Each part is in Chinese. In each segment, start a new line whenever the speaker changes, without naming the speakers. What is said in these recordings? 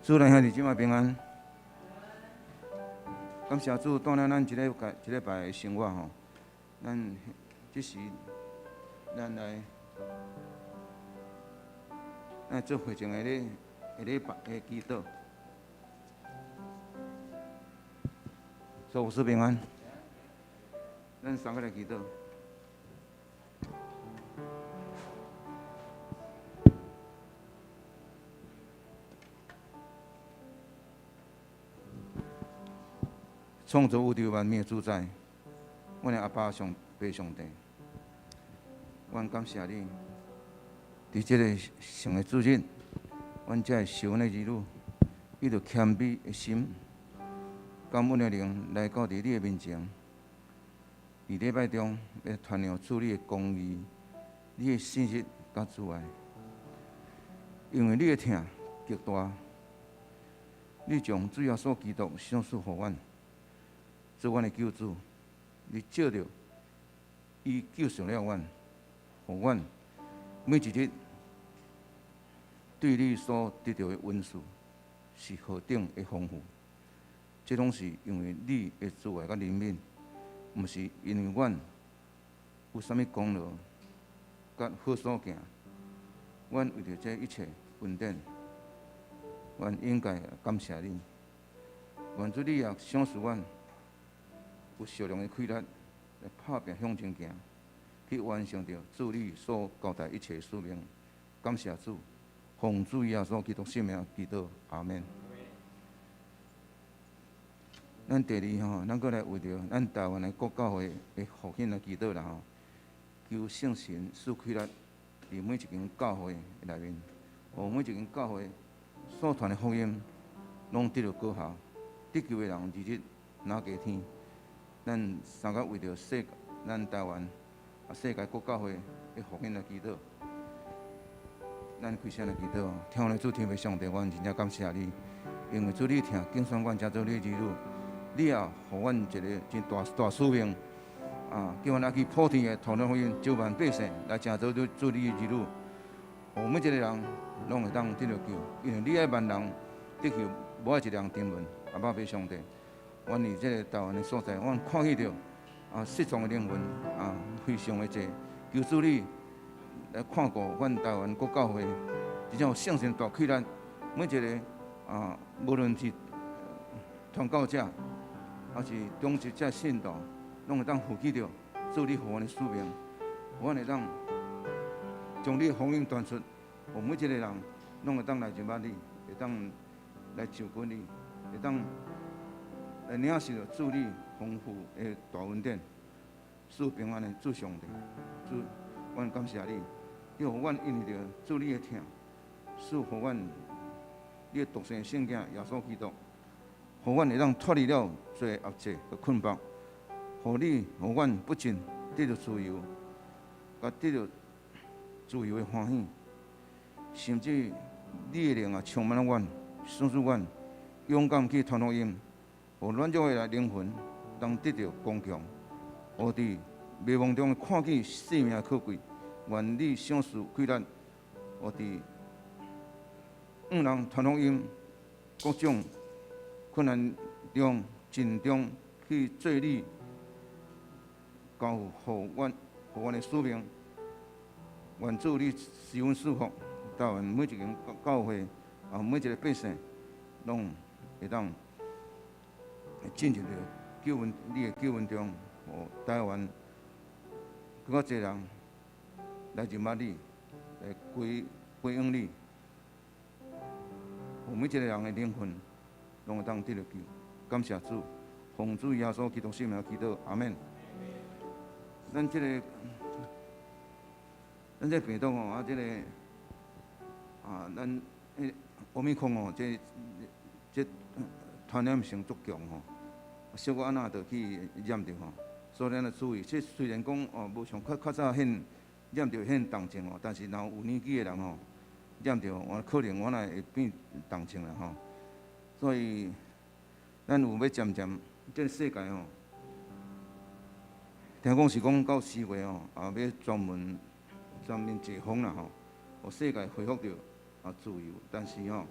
主咱兄弟姊妹平安，感谢主带领咱一礼拜的生活吼，咱即时咱来做会前的礼拜的祈祷，主平安，咱三个来祈祷。创造宇宙万物的主宰，阮的阿爸上帝上帝，阮感谢你，伫即个上个主日，阮才会受阮的儿女，伊着谦卑的心，感恩的灵来到伫你的面前，伫礼拜中要传扬主你的公义、你的信实甲慈爱，因为你的疼极大，你将主耶稣基督赏赐予阮。做阮的救主，你借着伊救赎了阮，互阮每一日对你所得到的恩赐是何等的丰富。这拢是因为你的慈爱甲怜悯，毋是因为阮有啥物功劳甲好所行。阮为着这一切恩典，阮应该感谢你。愿主你也赏赐阮。有少量的气力来拍拼向前行，去完成着主你所交代一切使命。感谢主，奉主耶稣基督圣名祈祷，阿门。咱第二吼，咱搁来为着咱台湾的国教会的复兴来祈祷啦吼，求圣神赐气力伫每一间教会内面，互每一间教会所传的福音拢得到果效，得救的人日日拿加添。咱三个为着咱台湾世界国教会的复兴来祈祷，咱开声来祈祷。听我主天父上帝，阮真正感谢你，因为主你听竞选阮加做你的儿女，你也互阮一个真大使命叫阮来去普天的传福音，招万百姓来成做主你的儿女，互每一个人拢会当得到救，因为你爱万人得救，无爱一人沉沦。阿爸父上帝。阮伫即个台湾的所在，阮看见着失踪的灵魂非常的济。求主你来看顾阮台湾国教会，真正有圣神大气力，每一个无论是传教者，还是忠实者信徒，拢会当负起着主你予阮的使命，阮会当将你的福音传出，互每一个人拢会当来认捌你，会当来求滚你，会当。来领受着主你丰富的大恩典，赐平安的主上帝，主，阮感谢你，你互阮因为着主你的疼，赐互阮你的独生圣子耶稣基督，互阮会当脱离了罪恶者的捆绑，互互阮不仅得到自由，甲得到自由的欢喜，甚至你的灵充满了阮，使阮勇敢去传福音。互软弱的灵魂当得到刚强，互伫迷茫中看见生命可贵。愿你赏赐气力，互伫人传福音各种困难中尽忠去做你交互阮的使命。愿主你施恩赐福，台湾每一间教会每一个百姓拢会当。进入救恩，你的救恩中，互台湾更较侪人来认捌你，来归向你，互每一个人的灵魂拢会当得到救。感谢主，奉主耶稣基督圣名祈祷，阿门。咱这病毒吼，咱欧米康吼，这传染性足强吼，小可安那着去染着吼，所以咱要注意。这虽然讲无像较早染着很重症哦，但是若有年纪的人吼，染着可能我会变重症啦吼。所以咱有要渐渐，这个世界吼，听讲是讲到4月吼，要全面解封啦吼，互世界恢复着自由，但是吼。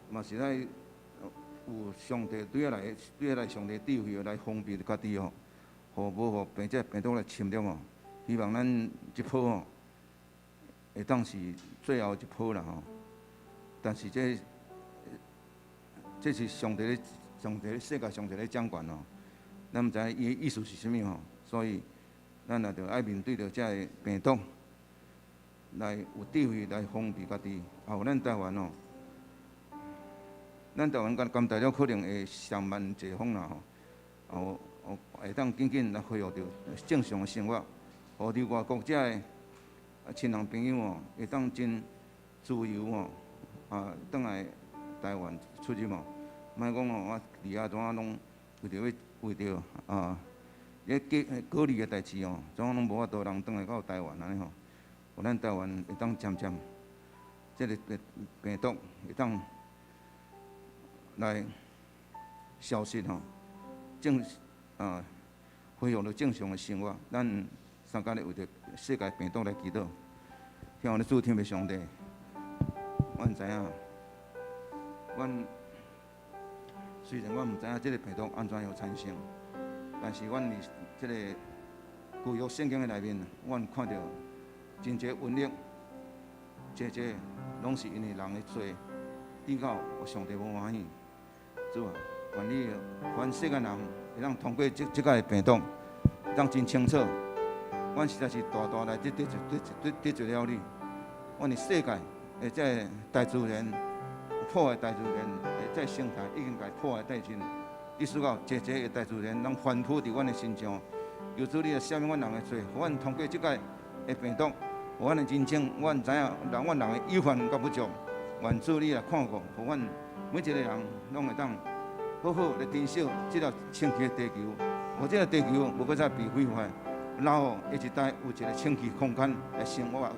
嘛是来有上帝对来上帝智慧来封闭家己哦，互无互病毒来侵略哦。希望咱即波哦，会当是最后一波啦吼。但是这是上帝世界上帝咧掌权哦。咱毋知伊的意思是啥物吼，所以咱也着爱面对着遮个病毒，来有智慧来封闭家己。也有咱台湾哦，咱台湾甘大了可能会上万解封啦吼，会当紧紧来恢复着正常的生活，互伫外国遮个亲人朋友哦，会当真自由哦，转来台湾出入哦，莫讲哦，我离啊怎啊拢为着隔离的代志哦，怎啊拢无法度人转来到台湾安尼吼，互咱台湾会当渐渐，即个病毒会当来消失吼，恢复到正常的生活。咱三家咧为着世界病毒来祈祷，听我咧主天的上帝，阮知影，虽然阮毋知影即个病毒安怎样产生，但是阮伫即个旧约圣经的内面，阮看到真侪瘟疫，这拢是因为人的罪，抵到上帝无欢喜。主啊，愿你愿世间人会当通过即个病毒，会当真清楚，阮实在是大大来得罪了你。阮的世界的这大自然破坏大自然的这生态已经甲破坏殆尽。意思讲，这的大自然拢反扑伫阮的身上。求主你来赦免阮人的罪，互阮通过即个的病毒，互阮的人生，阮知影让阮人的有限甲不足。愿主你来看顾，互阮每一个人拢会当好好来珍惜这条清气的地球，互这个地球无搁再被毁坏，然后一直带有一个清气空间来生活。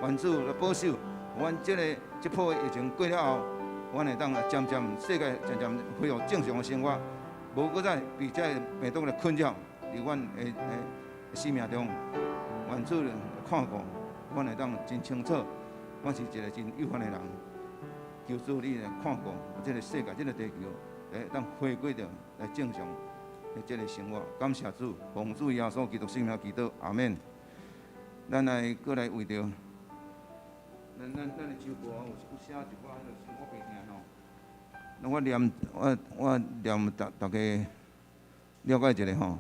愿主来保守，互阮这波疫情过了后，阮会当渐世界渐恢复正常的生活，无搁再被这病毒来困扰伫阮的生命中。愿主看顾，阮会当真清楚，阮是一个真有限的人。求主你来看顾这个世界，这个地球，来当回归着来正常的这个生活。感谢主，奉主耶稣基督圣名祈祷，阿免。咱来过来为着咱的首歌有写一寡迄个生活病痛吼。那我念大家了解一下吼。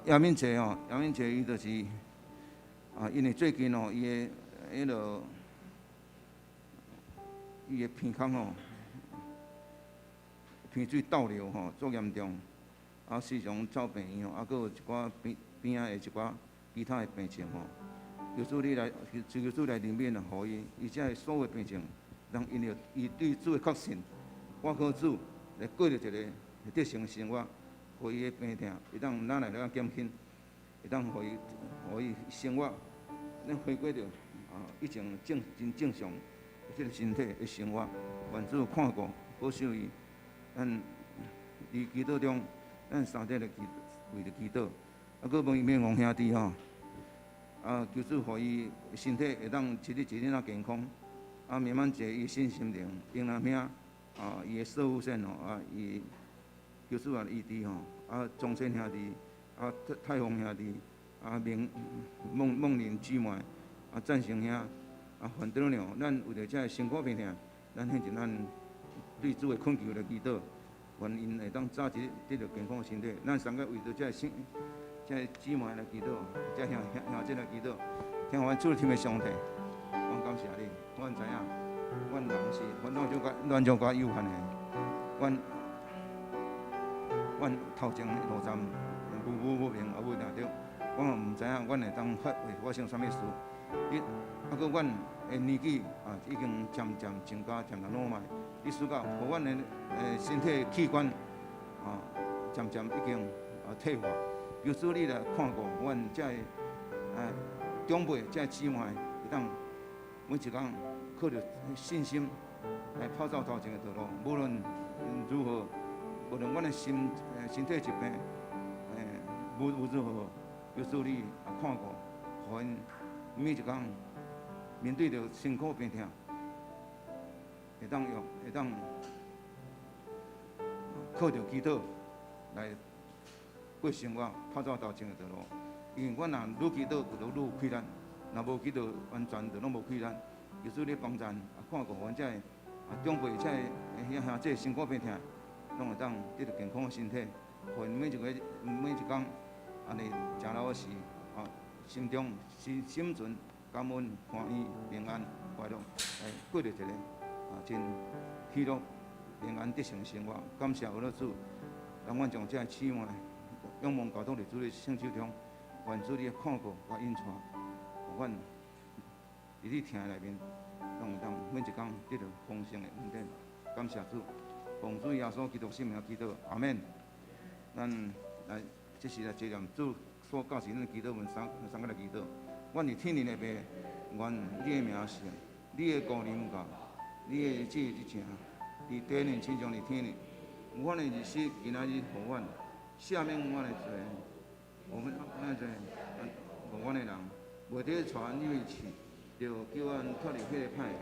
叶敏姐吼，叶敏姐伊就是因为最近吼，伊的迄落。伊的鼻孔吼，鼻水倒流吼，足严重，时常走病院吼，佫有一寡边仔的一寡其他的病情吼。求主你来，求主来怜悯互伊遮所有病情，让因着伊对主的确信，我靠主来过着一个得胜的生活，互伊的病痛会当哪来了减轻，会当互伊生活，咱回归着以前真正常。这个身体的生活，愿主看顾保守伊。咱伫祈祷中，咱三者来为着祈祷。佫问伊免王兄弟吼，求主互伊身体会当一日一日仔健康，慢慢坐伊信心灵，英男兄伊的守护神吼，伊求主医治吼，钟生兄弟，太峰兄弟，梦玲姊妹，赞成兄。反倒了，咱为着这辛苦病痛，咱现前咱对主的恳求来祈祷，愿因会当早日得到健康的身体。咱三个为着这姊妹来祈祷，这兄弟来祈祷，听阮主天的上帝，阮感谢你，阮知影，阮人是乱种甲有限的，阮头前路站无明也无定着，阮也毋知影，阮会当发生啥物事。佫阮的年纪已经渐增加，渐老迈。意思讲，互阮的身体器官渐已经退化。求主你来看顾阮这长辈、这姊妹，会当每一工靠着信心来跑走头前的道路。无论如何，无论阮的身体疾病无如何，求主你看顾，互阮每一工。面对着辛苦病痛，会当靠着祈祷来过生活，跑走头前的道路。因为阮若愈祈祷，就愈有困难；若无祈祷，完全就拢无困难。耶稣咧帮咱看顾阮遮长辈，遮兄弟辛苦病痛，拢会当得到健康的身体。互因每一工安尼诚老实，心中心存感恩、欢喜、平安、快乐，来过着一个真喜乐、平安得胜的生活。感谢俄罗斯，让阮将这姊妹仰望交托伫主的圣手中，愿主你的看顾甲引带，阮伫你听内面，拢会当每一工得到丰盛的恩典。感谢主，奉主耶稣基督圣名祈祷，阿门。咱来，这时来接念主所教示咱祈祷文三个来祈祷。阮伫天灵的爸，愿你的名圣，你的国临到，你的旨意伫正，伫地里亲像伫天里。阮的日子今仔日互阮，赦免阮的罪，我们那罪，互阮的人，袂得传你的气，就叫阮脱离迄个歹的。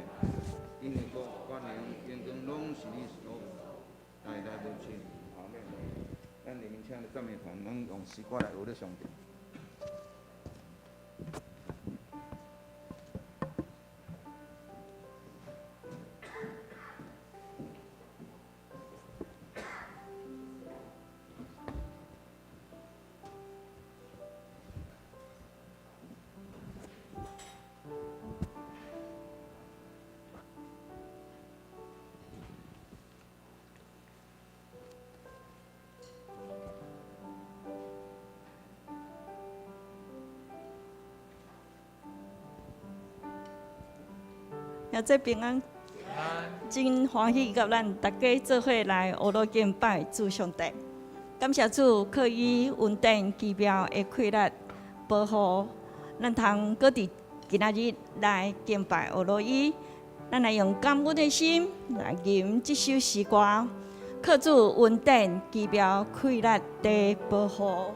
因为国、权力、荣光拢是你所有，代代无尽。阿门。咱里面请的赞美团，咱用诗歌来学咧上帝。
也做平安，真欢喜，甲咱大家做伙来学罗敬拜主上帝。感谢主，可以稳定奇妙的快乐保护，咱通搁伫今仔日来敬拜学罗伊。咱来用感恩的心来吟这首诗歌，靠主稳定奇妙快乐的保护。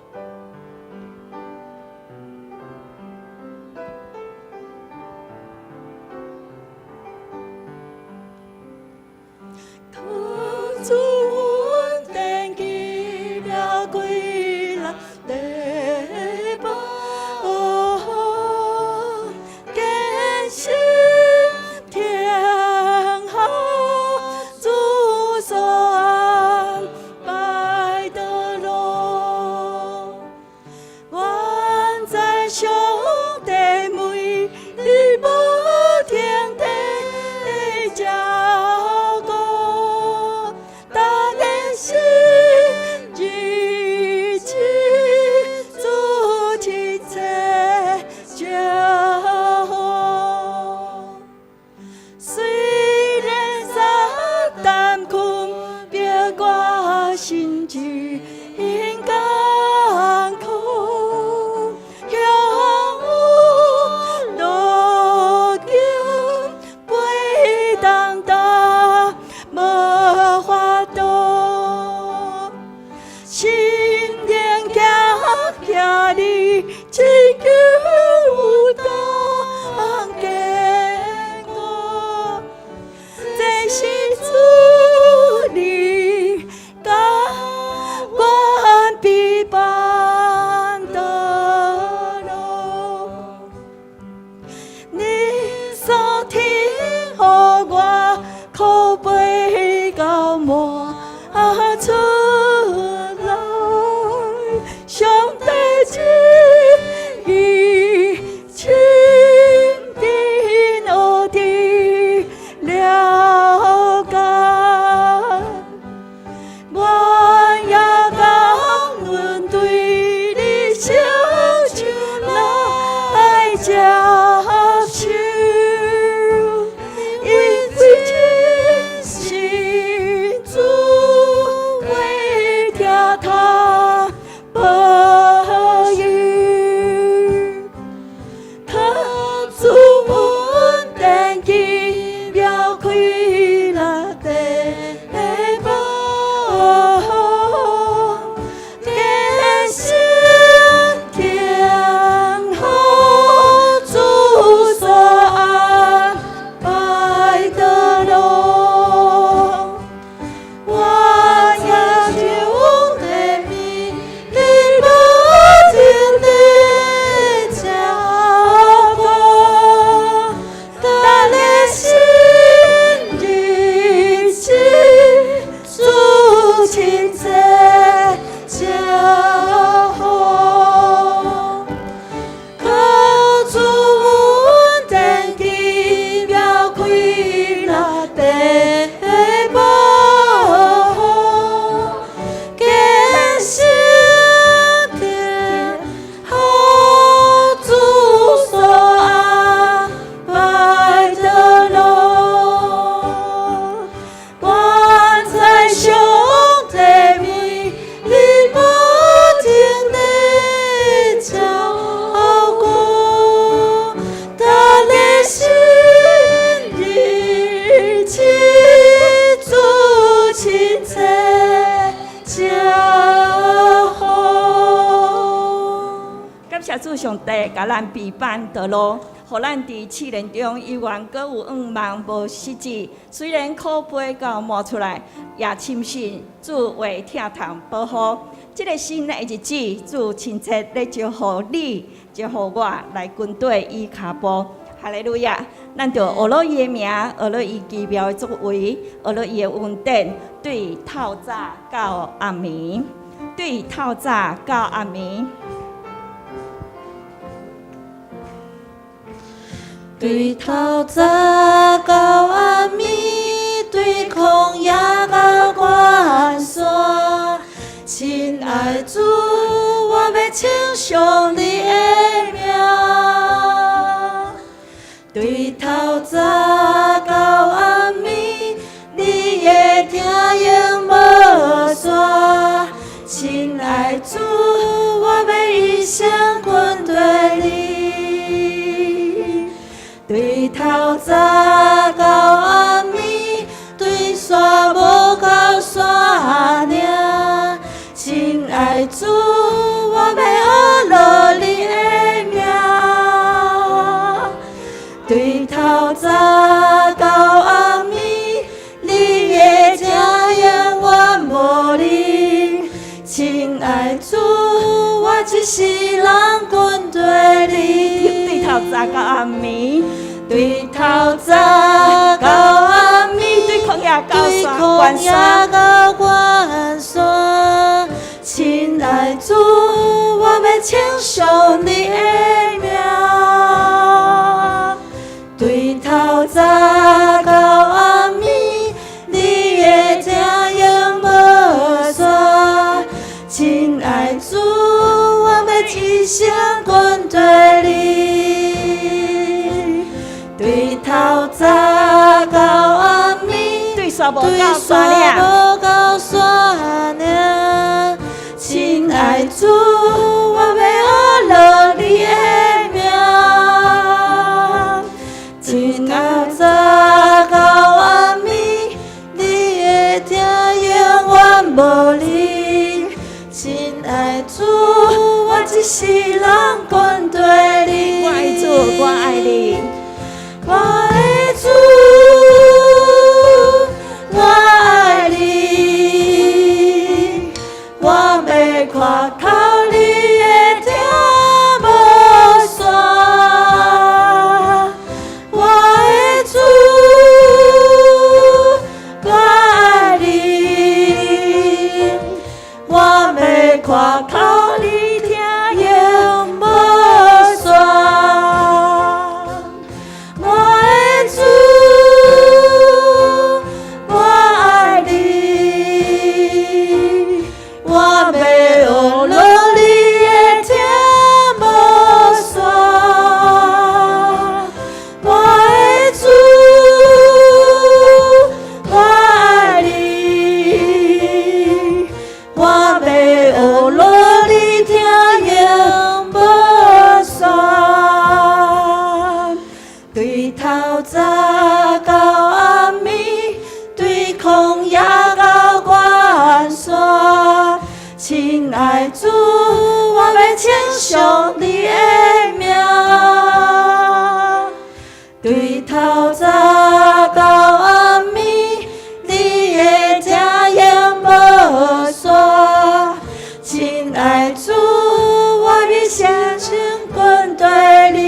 出来，上帝旨意。
主上帝甲咱备办道路，互咱伫试炼中依然阁有望无失志。虽然苦杯到冒出来，也深信主会疼痛保护。这个新的日子，主亲切咧招呼你，招呼我来军队伊脚步。哈利路亚！咱就学了伊的名，学了伊奇妙的作为，学了伊的恩典，对透早到暗暝，对透早到暗暝。
对透早到暗暝，对旷野到关山，亲爱主，我要称颂你的名。对透早到暗暝，你的听应无煞，亲爱主，我要一生跟对你。对透早到暗暝，对山无到山岭，亲爱主，我要学落你的名。对透早到暗暝，你的听永远无离，亲爱主，我一世人跟对你。
对透早到暗暝。
对透早到暗暝，
对旷野到
对
关
旷野
山，
到关山，亲爱主，我要称颂你的名。对透早到暗暝，你的听永无煞，亲爱主，我要一生跟对你。对透早到暗暝，
对山无
对
到山岭，
山无到山岭，亲爱主，我要学落你的名。对透早到暗暝，你的听永远无离，亲爱主，我一世人跟对你。
我爱主，我爱你。
我的主，我爱你，我要看靠你的听无煞。我的主，我爱你，我要看靠你听永无煞。对透早到暗暝，对旷野到关山，亲爱主，我要称颂你的名。对透早到暗暝，你的听永无煞，亲爱主，我要相信跟对你。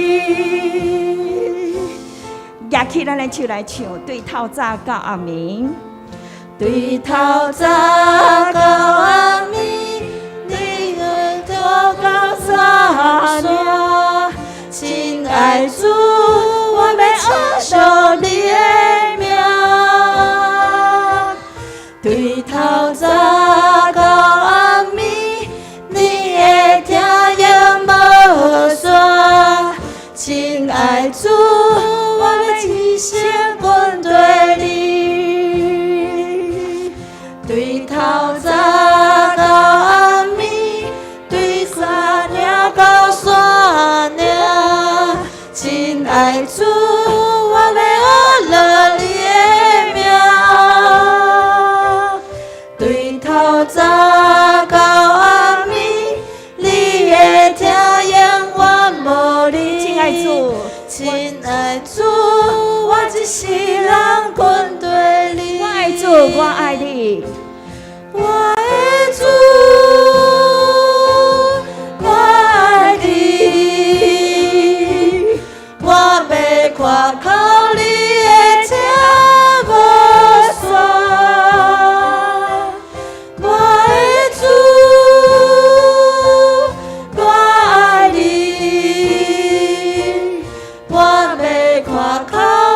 举起咱的手来唱，对透早到暗暝。
对透早到暗暝，你的祷告山岭，亲爱主，我要称颂你的名。对透早到暗暝，你的听永无煞，亲爱主，我要一生跟对你。对透早是人军队里。
我爱主，我爱你。
我的主，我爱你，我要看靠你的车无线。我的主，我爱你，我要看靠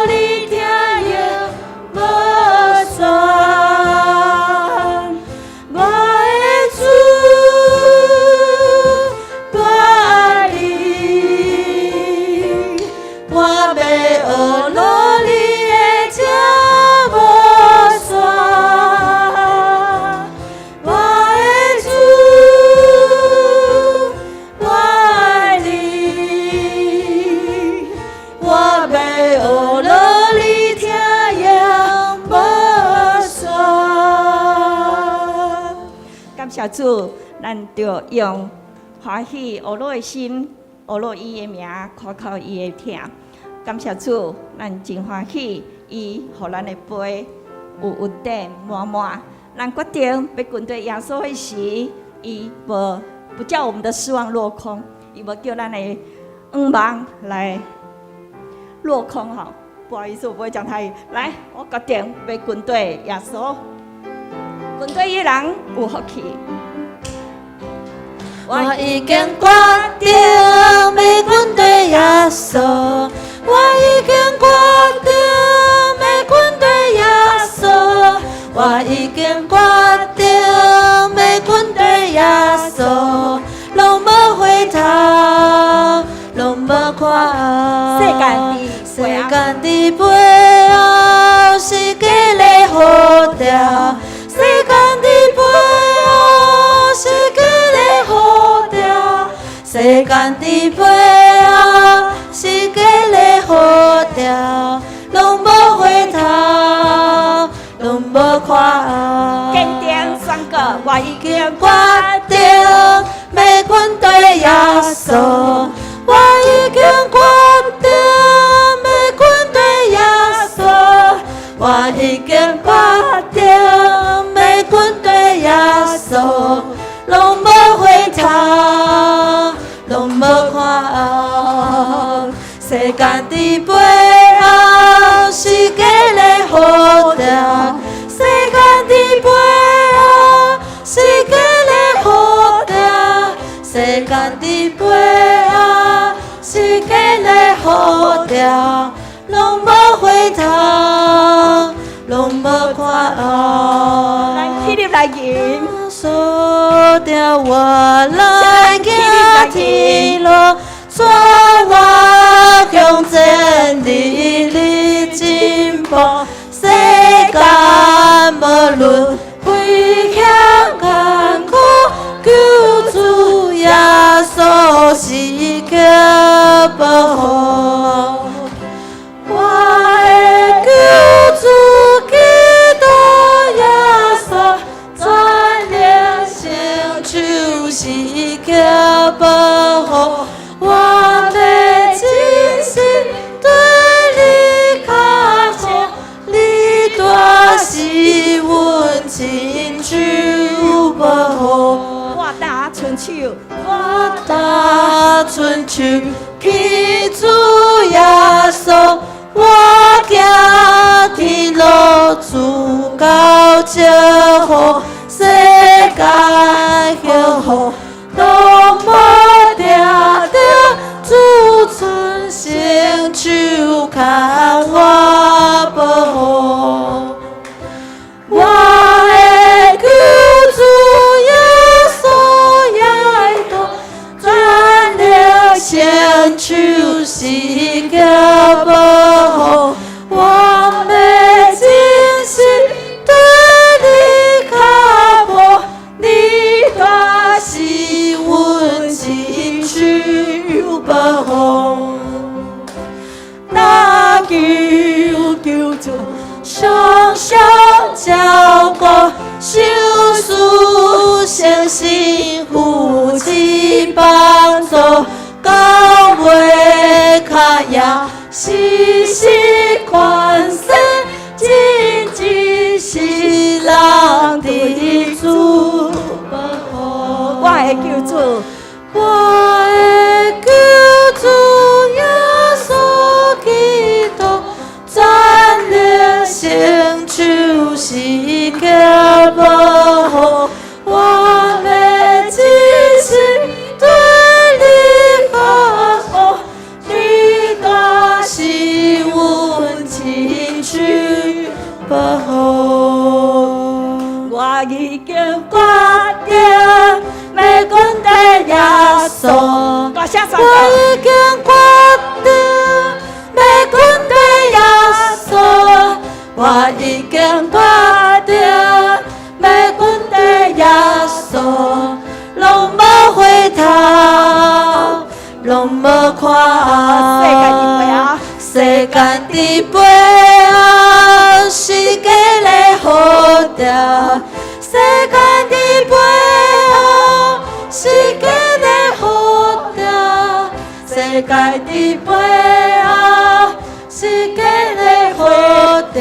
你听音无线。
谢主，咱就用欢喜学乐的心，学乐伊的名，夸靠伊的疼。感谢主，咱真欢喜，伊互咱的杯有稳定满满。咱决定要跟对耶稣的时，伊不叫我们的失望落空，伊无叫咱的愿望来落空吼。不好意思，我不会讲台语。来，我决定要跟对耶稣。军队的人有福气。
我已经决定要跟对耶稣，我已经决定要跟对耶稣，我已经决定要跟对耶稣，拢无回头，拢无看后，世间的背后是假的好调。世间的背后是假的好调，世间的背后是假的好调，拢无回头，拢无看后。
坚定宣告，我已经
决定要跟对耶稣，我已经决定要跟对耶稣，我已经决定。跟对耶稣，拢无回头，拢无看后。世间的背后是假的好调，世间的背后是假的好调，世间的背后是假的好调，拢无回头，拢无看后。
起立来迎，
锁掉我来行天路，带我向真理的进步。世间无论危险艰苦，救主耶稣是个保护。我的救主。是个保护，我要真心对你靠近，你大是阮亲像保护。
我打春手，
我打春手，去主耶稣，我行天路，主高照好。世界幸福，都无定着主存成就，看我保护。我的救主耶稣也多，全力成就是个保护。我要真心。保护，那求主双手照顾，手术诚心扶持帮助，到尾脚也时时关心
求主。
我的救主耶稣基督，全力成就是脚步，我要一心对你服务，你就是阮亲像保护。我已经决定要跟着耶稣，
大声唱
我
歌。
已经决定要跟着耶稣，我已经决定要跟着耶稣，拢无回头，拢无看后，世界伫背后，世界咧好着，世界伫背后，世界咧好着，世界伫背後，世界咧好着，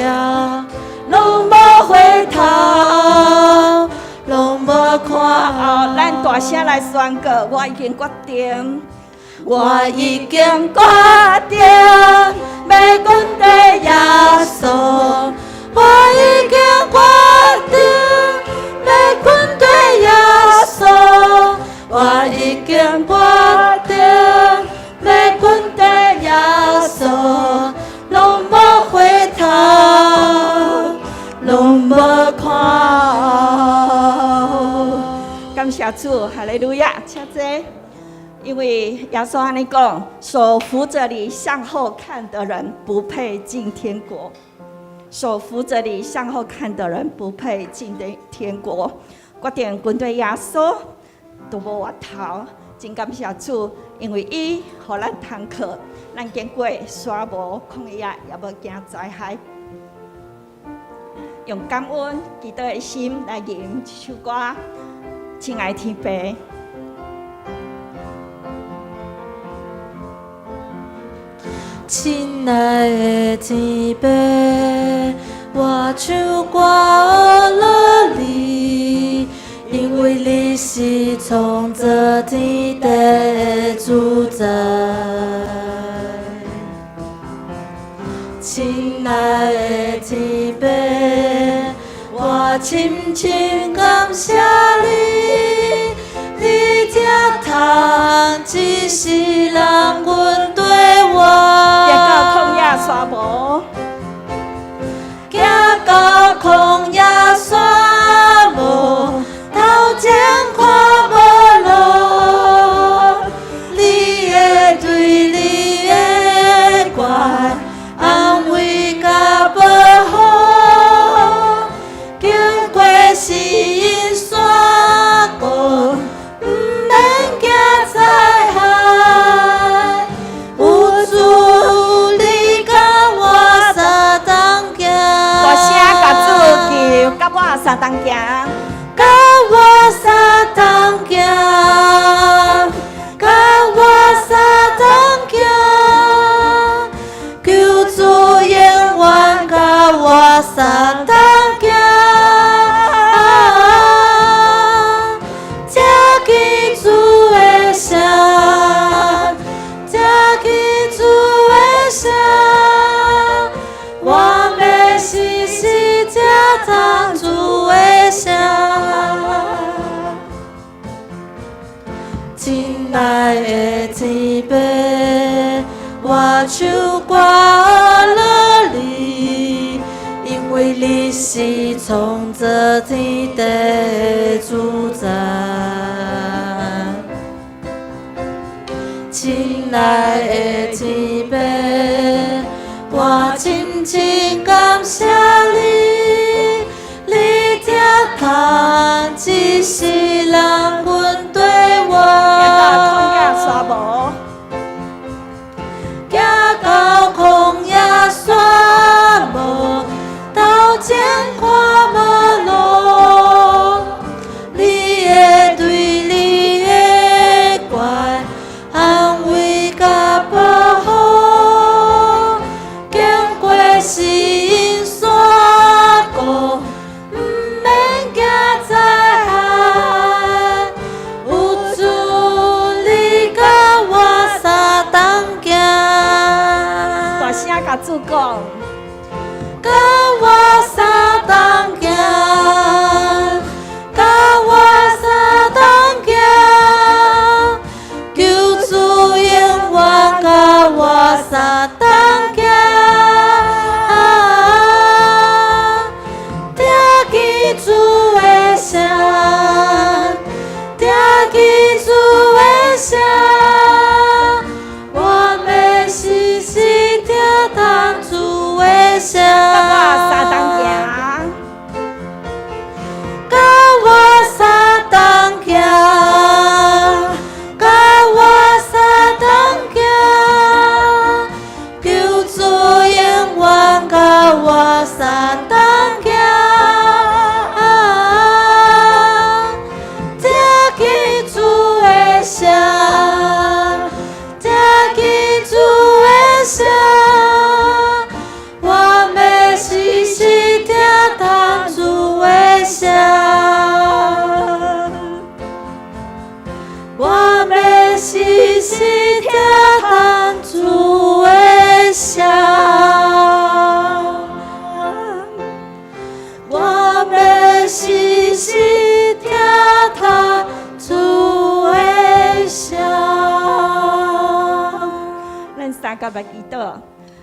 攏無回頭，攏無看後。
咱大声来宣告，我已經決定，
我已經決定要跟着耶穌，我已經決定要跟着耶穌，我已經決定要跟着耶穌，攏無回頭，攏無看後。
感謝主，哈利路亞，請坐。因為耶穌安尼講，手扶着你向後看的人，不配進天國。手扶着你向後看的人，不配進天國。決定跟對耶穌，都無回頭。真感謝主，因為伊互咱通靠，咱經過沙無曠野，也無驚災害。用感恩、祈禱的心來吟這首歌，親愛天父。
親愛的天父，我唱歌樂你，因為你是創造天地的主宰。親愛的天父，我深深感謝你，你才通一世人阮對我。
沙無，
行到曠野沙無，頭前看無路，你會對你的愛安慰甲保護，經過死因山谷，毋免驚災害，有主你甲我相同行，
大聲甲主叫，甲我相同行，
甲我相同行，甲我相同行，求主永遠甲我相同行。聽見主的聲，聽見主的聲，我要時時聽從主的聲。親愛的天父，我唱歌樂你，因為你是創造天地的主宰。親愛的天父，我深深感謝你，你才通一世人阮對我。
沙無，
行到曠野沙無，頭前看無路，你會對你的愛安慰甲保護，經過死因山谷，毋免驚災害。
主讲，
甲我三当行，甲我三当行，求主永远甲我三当行。听见主的声，听见主的声。我要时时听从主的声，
甲我三当行，
甲我三当行，求主永远甲我三当行。听见主的声，听见主的声，我要时时听从主的声，我要时时听从主的声，我要时时听从主的声。
咱三甲来祈祷。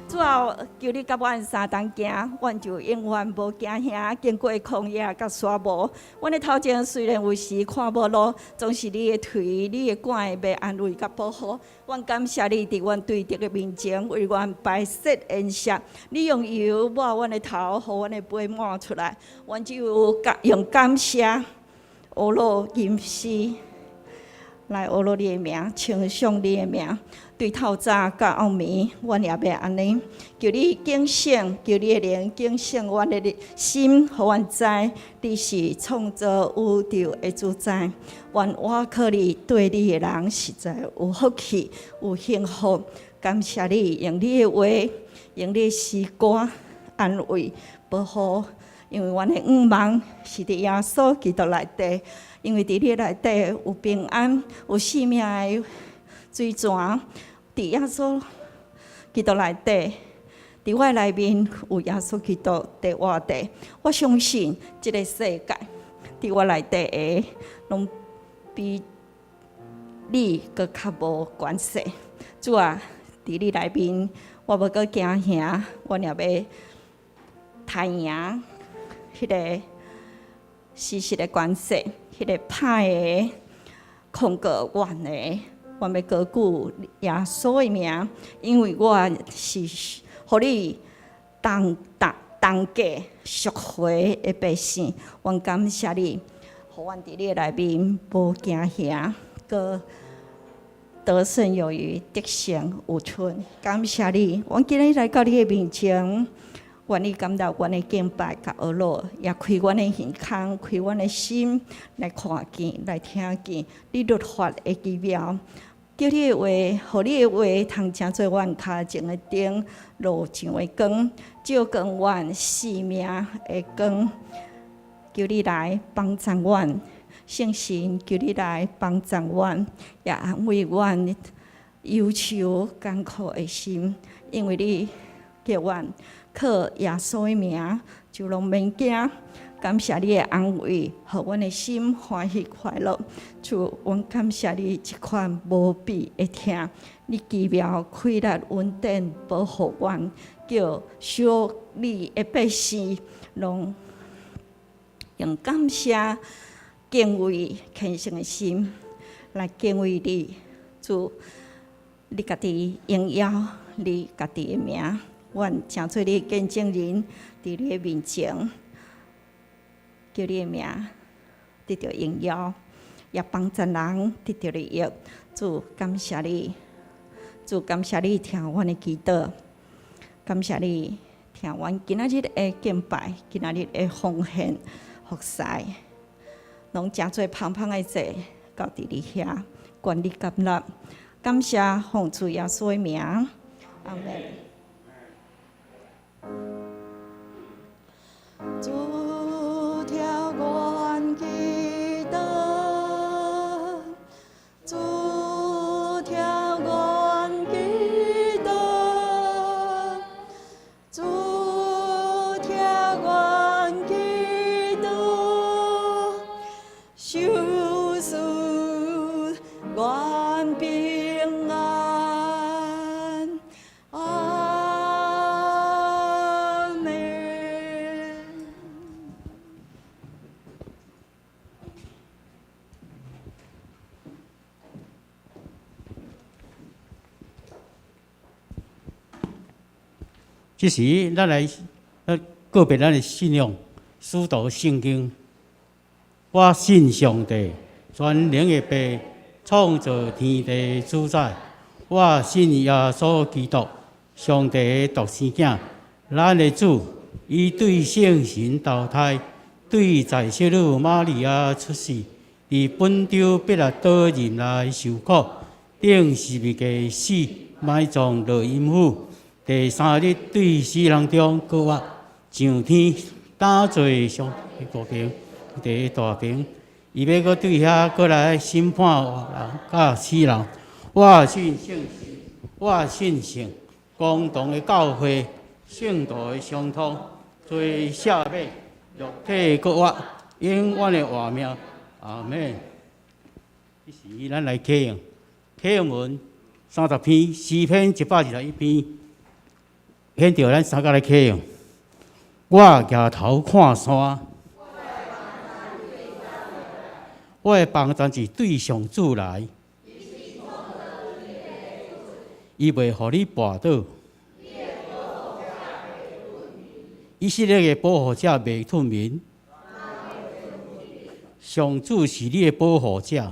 主要求你甲阮三当行，阮就永远无惊吓。经过旷野甲沙漠，阮的头前虽然有时看无路，总是你的腿、你的管会安慰甲保护。阮感谢你伫阮对敌的面前为阮摆设筵席。你用油抹阮的头，互阮的杯满出来。阮只有用感谢、阿罗吟诗来阿罗你的名，称颂你的名。对透早到后暝，阮也要安尼。求你警醒，求你的灵警醒阮的心，互阮知你是创造宇宙的主宰。愿我靠你对你的人实在有福气、有幸福。感谢你用你的话、用你的诗歌安慰、保护。因为阮的愿望是伫耶稣基督内底，因为伫你内底有平安、有生命的水泉。伫耶稣基督内底，伫我内面有耶稣基督伫我地。我相信即个世界伫我内底的，拢比你搁较无关系。主啊，伫你内面，我无搁惊吓，我也要赚赢迄个事实的关系，迄个歹的控告阮的。我要高举耶稣的名，因为我是互你当价赎回的百姓。我感谢你，互阮伫你内面无惊吓，搁得胜有余，得胜有存。感谢你，我今日来到你的面前，愿你感到阮的敬拜甲阿罗，也开阮的耳孔，开阮的心来看见，来听见你律法的奇妙。叫你的话，互你的话通成做阮脚前的灯，路上的光，照光阮生命的光。求你来帮助阮，圣神，求你来帮助阮，也安慰阮忧愁艰苦的心，因为你叫阮靠耶稣的名，就拢免惊。感谢你的安慰，互阮的心欢喜快乐。主，阮感谢你这款无比的听，你奇妙开力稳定保护阮，叫属你的百姓拢用感谢、敬畏、虔诚的心来敬畏你。主，你家己荣耀你家己的名，阮诚做你见证人，伫你的面前。叫你的名得到荣耀，也帮助人得到利益。主，感谢你，主，感谢你听阮的祈祷，感谢你听阮今仔日的敬拜，今仔日的奉献服侍，拢诚侪芳芳的祭到伫你遐，愿你接纳。感谢奉主耶稣的名，阿门。主听阮祈祷，主听阮祈祷，
安平安。阿门。
这时，咱来告别咱的信仰，书读圣经。我信上帝，全能的爸，创造天地主宰。我信耶稣基督，上帝的独生子，咱的主。伊对圣神投胎，对在小女玛利亚出世，伫本州彼拉多任内受苦，顶十字架死，埋葬落阴府。第三日对死人中搁活，上天打坐上帝国平，第大平，伊要搁对遐搁来审判活人甲死人。我信圣神，我信圣，共同的教会，圣道的相通，罪赦免，肉体搁活，永远的活命。阿门。这时咱来启用，启用文30篇，诗篇121篇。显着咱三个来启用。我抬头看山，我的帮助是对上主来，伊袂互你绊倒，以色列的保护者袂吞民，上主是你的保护者。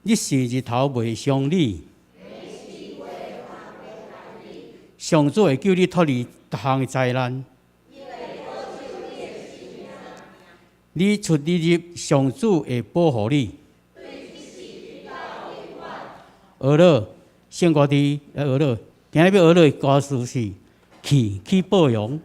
你是日头袂伤你。上主会救你脱离各项灾难。你出你入，上主会保护你。俄勒圣歌的俄勒，今日要俄勒的歌词是去报扬。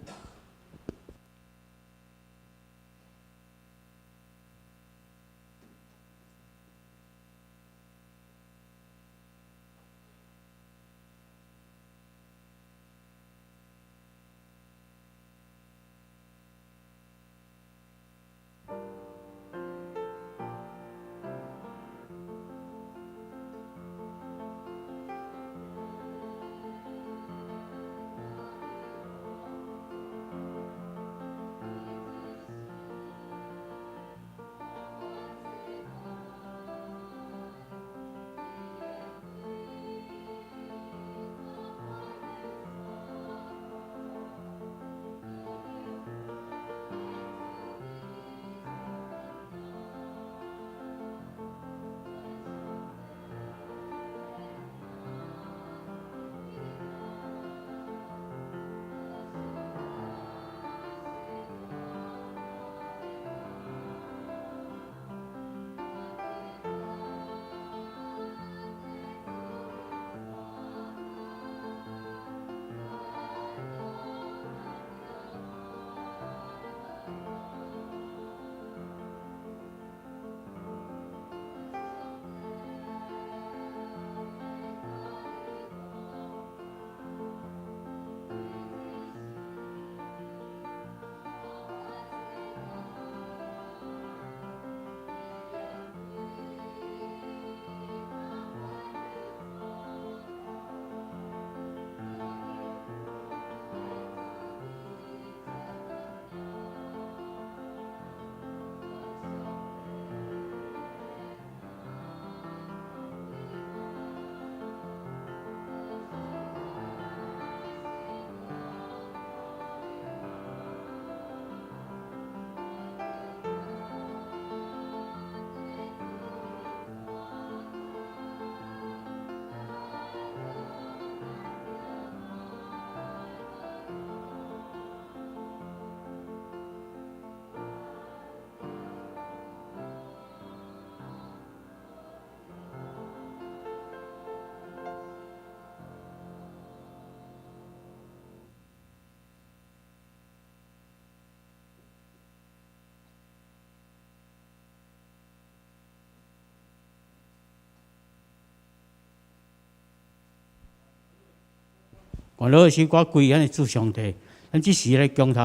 愿老师我归咱的主上帝，咱即时来强读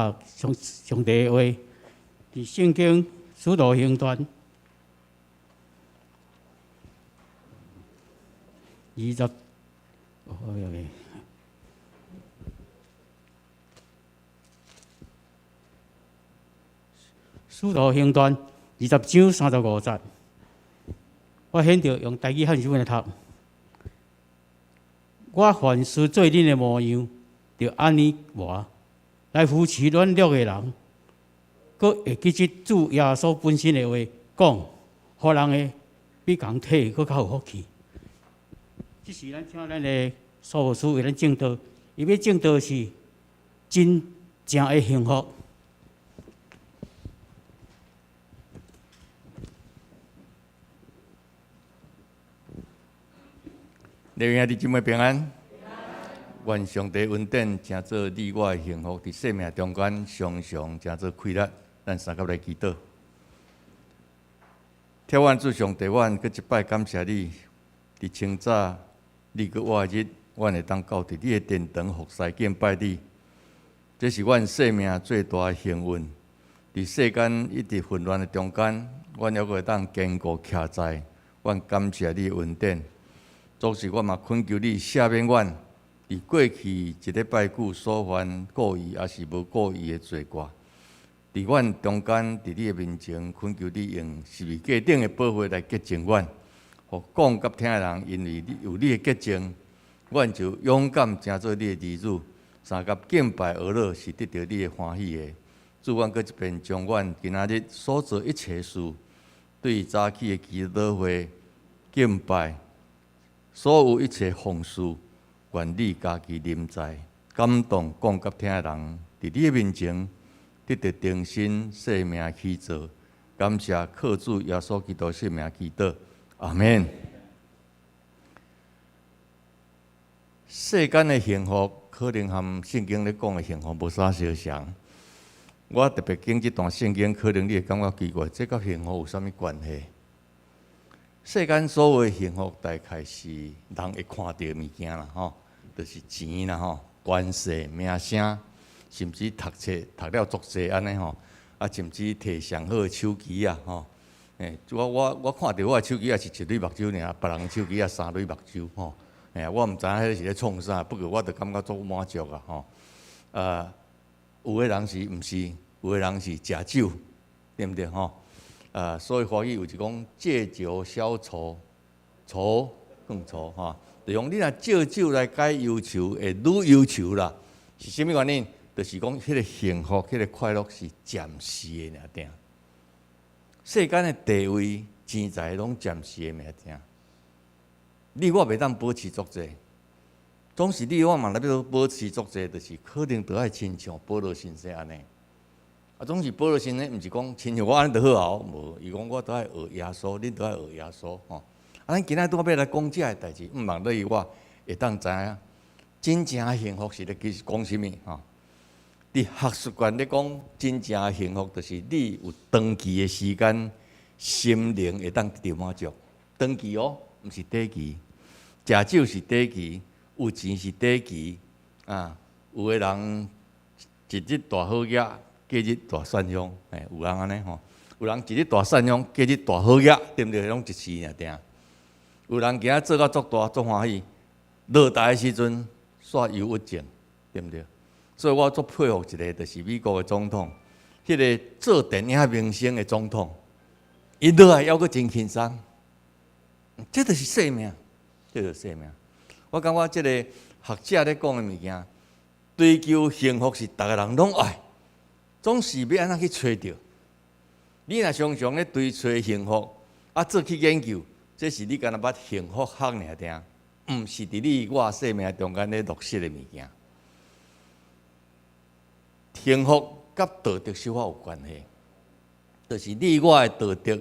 上帝的话，伫圣经使徒行传20，使徒行传20章35节，我显着用台语汉书来读。我凡事做恁的模样，就安尼活，来扶持软弱的人，佮会记即主耶稣本身的话讲，互人的比共体佮较有福气。即是咱请咱的所有师为咱正道，伊要正道是真正的幸福。
弟兄姊妹平安，愿上帝恩典成做你我的幸福，伫生命中间常常成做快乐。咱三甲来祈祷。天阮主上帝，阮搁一摆感谢你，伫清早你搁活日，阮会当到伫你的殿堂服侍敬拜你。这是阮生命最大的幸运。伫世间一直混乱的中间，阮还会当坚固徛在。阮感谢你的恩典。总是我嘛恳求你赦免阮伫过去一礼拜久所犯故意也是无故意的罪过。伫阮中间，伫你的面前恳求你用十字架顶的宝血来洁净阮，互讲甲听的人因为你有你的洁净，阮就勇敢成做你的儿女，三甲敬拜而乐是得到你的欢喜的。主，阮搁一遍将阮今仔日所做一切事，对早起的祈祷会敬拜。所有一切奉事，愿你家己临在，感动讲甲听的人，伫你的面前得到重新生命起造。感谢靠主耶稣基督生命祈祷，阿免。世间的幸福可能和圣经咧讲的幸福无啥相像。我特别经这段圣经，可能你会感觉奇怪，这甲幸福有啥物关系？世间所有的幸福，大概是人会看到的物件啦，吼，就是钱啦，吼，关系、名声，甚至读册读了足济安尼吼，啊，甚至摕上好的手机啊，吼，我看到我的手机也是一蕊目睭尔，别人的手机也3蕊目睭，吼，我毋知影迄是咧创啥，不过我就感觉足满足啊，吼，有的人是毋是，有的人是食酒，对毋对，吼？所以华语有一讲借酒消愁，愁更愁哈。就用你若借酒来解忧愁，会愈忧愁啦。是啥物原因？就是讲迄个幸福、迄个快乐是暂时的尔定。世间的地位、钱财拢暂时的尔定。你我袂当保持足济，总是你我嘛来要保持足济，就是可能着爱亲像保罗先生安尼。总是保罗先生，毋是讲亲像我安尼就好后，无，伊讲我都爱学耶稣，恁都爱学耶稣吼。咱今仔拄要来讲这个代志，毋茫对我会当知影，真正的幸福是咧讲啥物吼？伫学术观咧讲，真正的幸福就是你有长期的时间，心灵会当得到满足。长期哦，毋是短期。食酒是短期，有钱是短期啊。有个人一日大好业。假日大善香，有人安尼吼，有人一日大善香，假日大好业，对毋对？拢一时尔定。有人今仔做到足大足欢喜，落台的时阵煞忧郁症，对毋对？所以我足佩服一个，就是美国的总统，迄个做电影明星的总统，伊落来还阁真轻松，这就是生命，这就是生命。我感觉这个学者咧讲的物件，追求幸福是逐个人拢爱。总是要安怎去找着？你若常常咧追找幸福，做去研究，这是你干那捌幸福学尔定，毋是伫你我生命中间咧落实的物件。幸福甲道德修法有关系，就是你我的道德，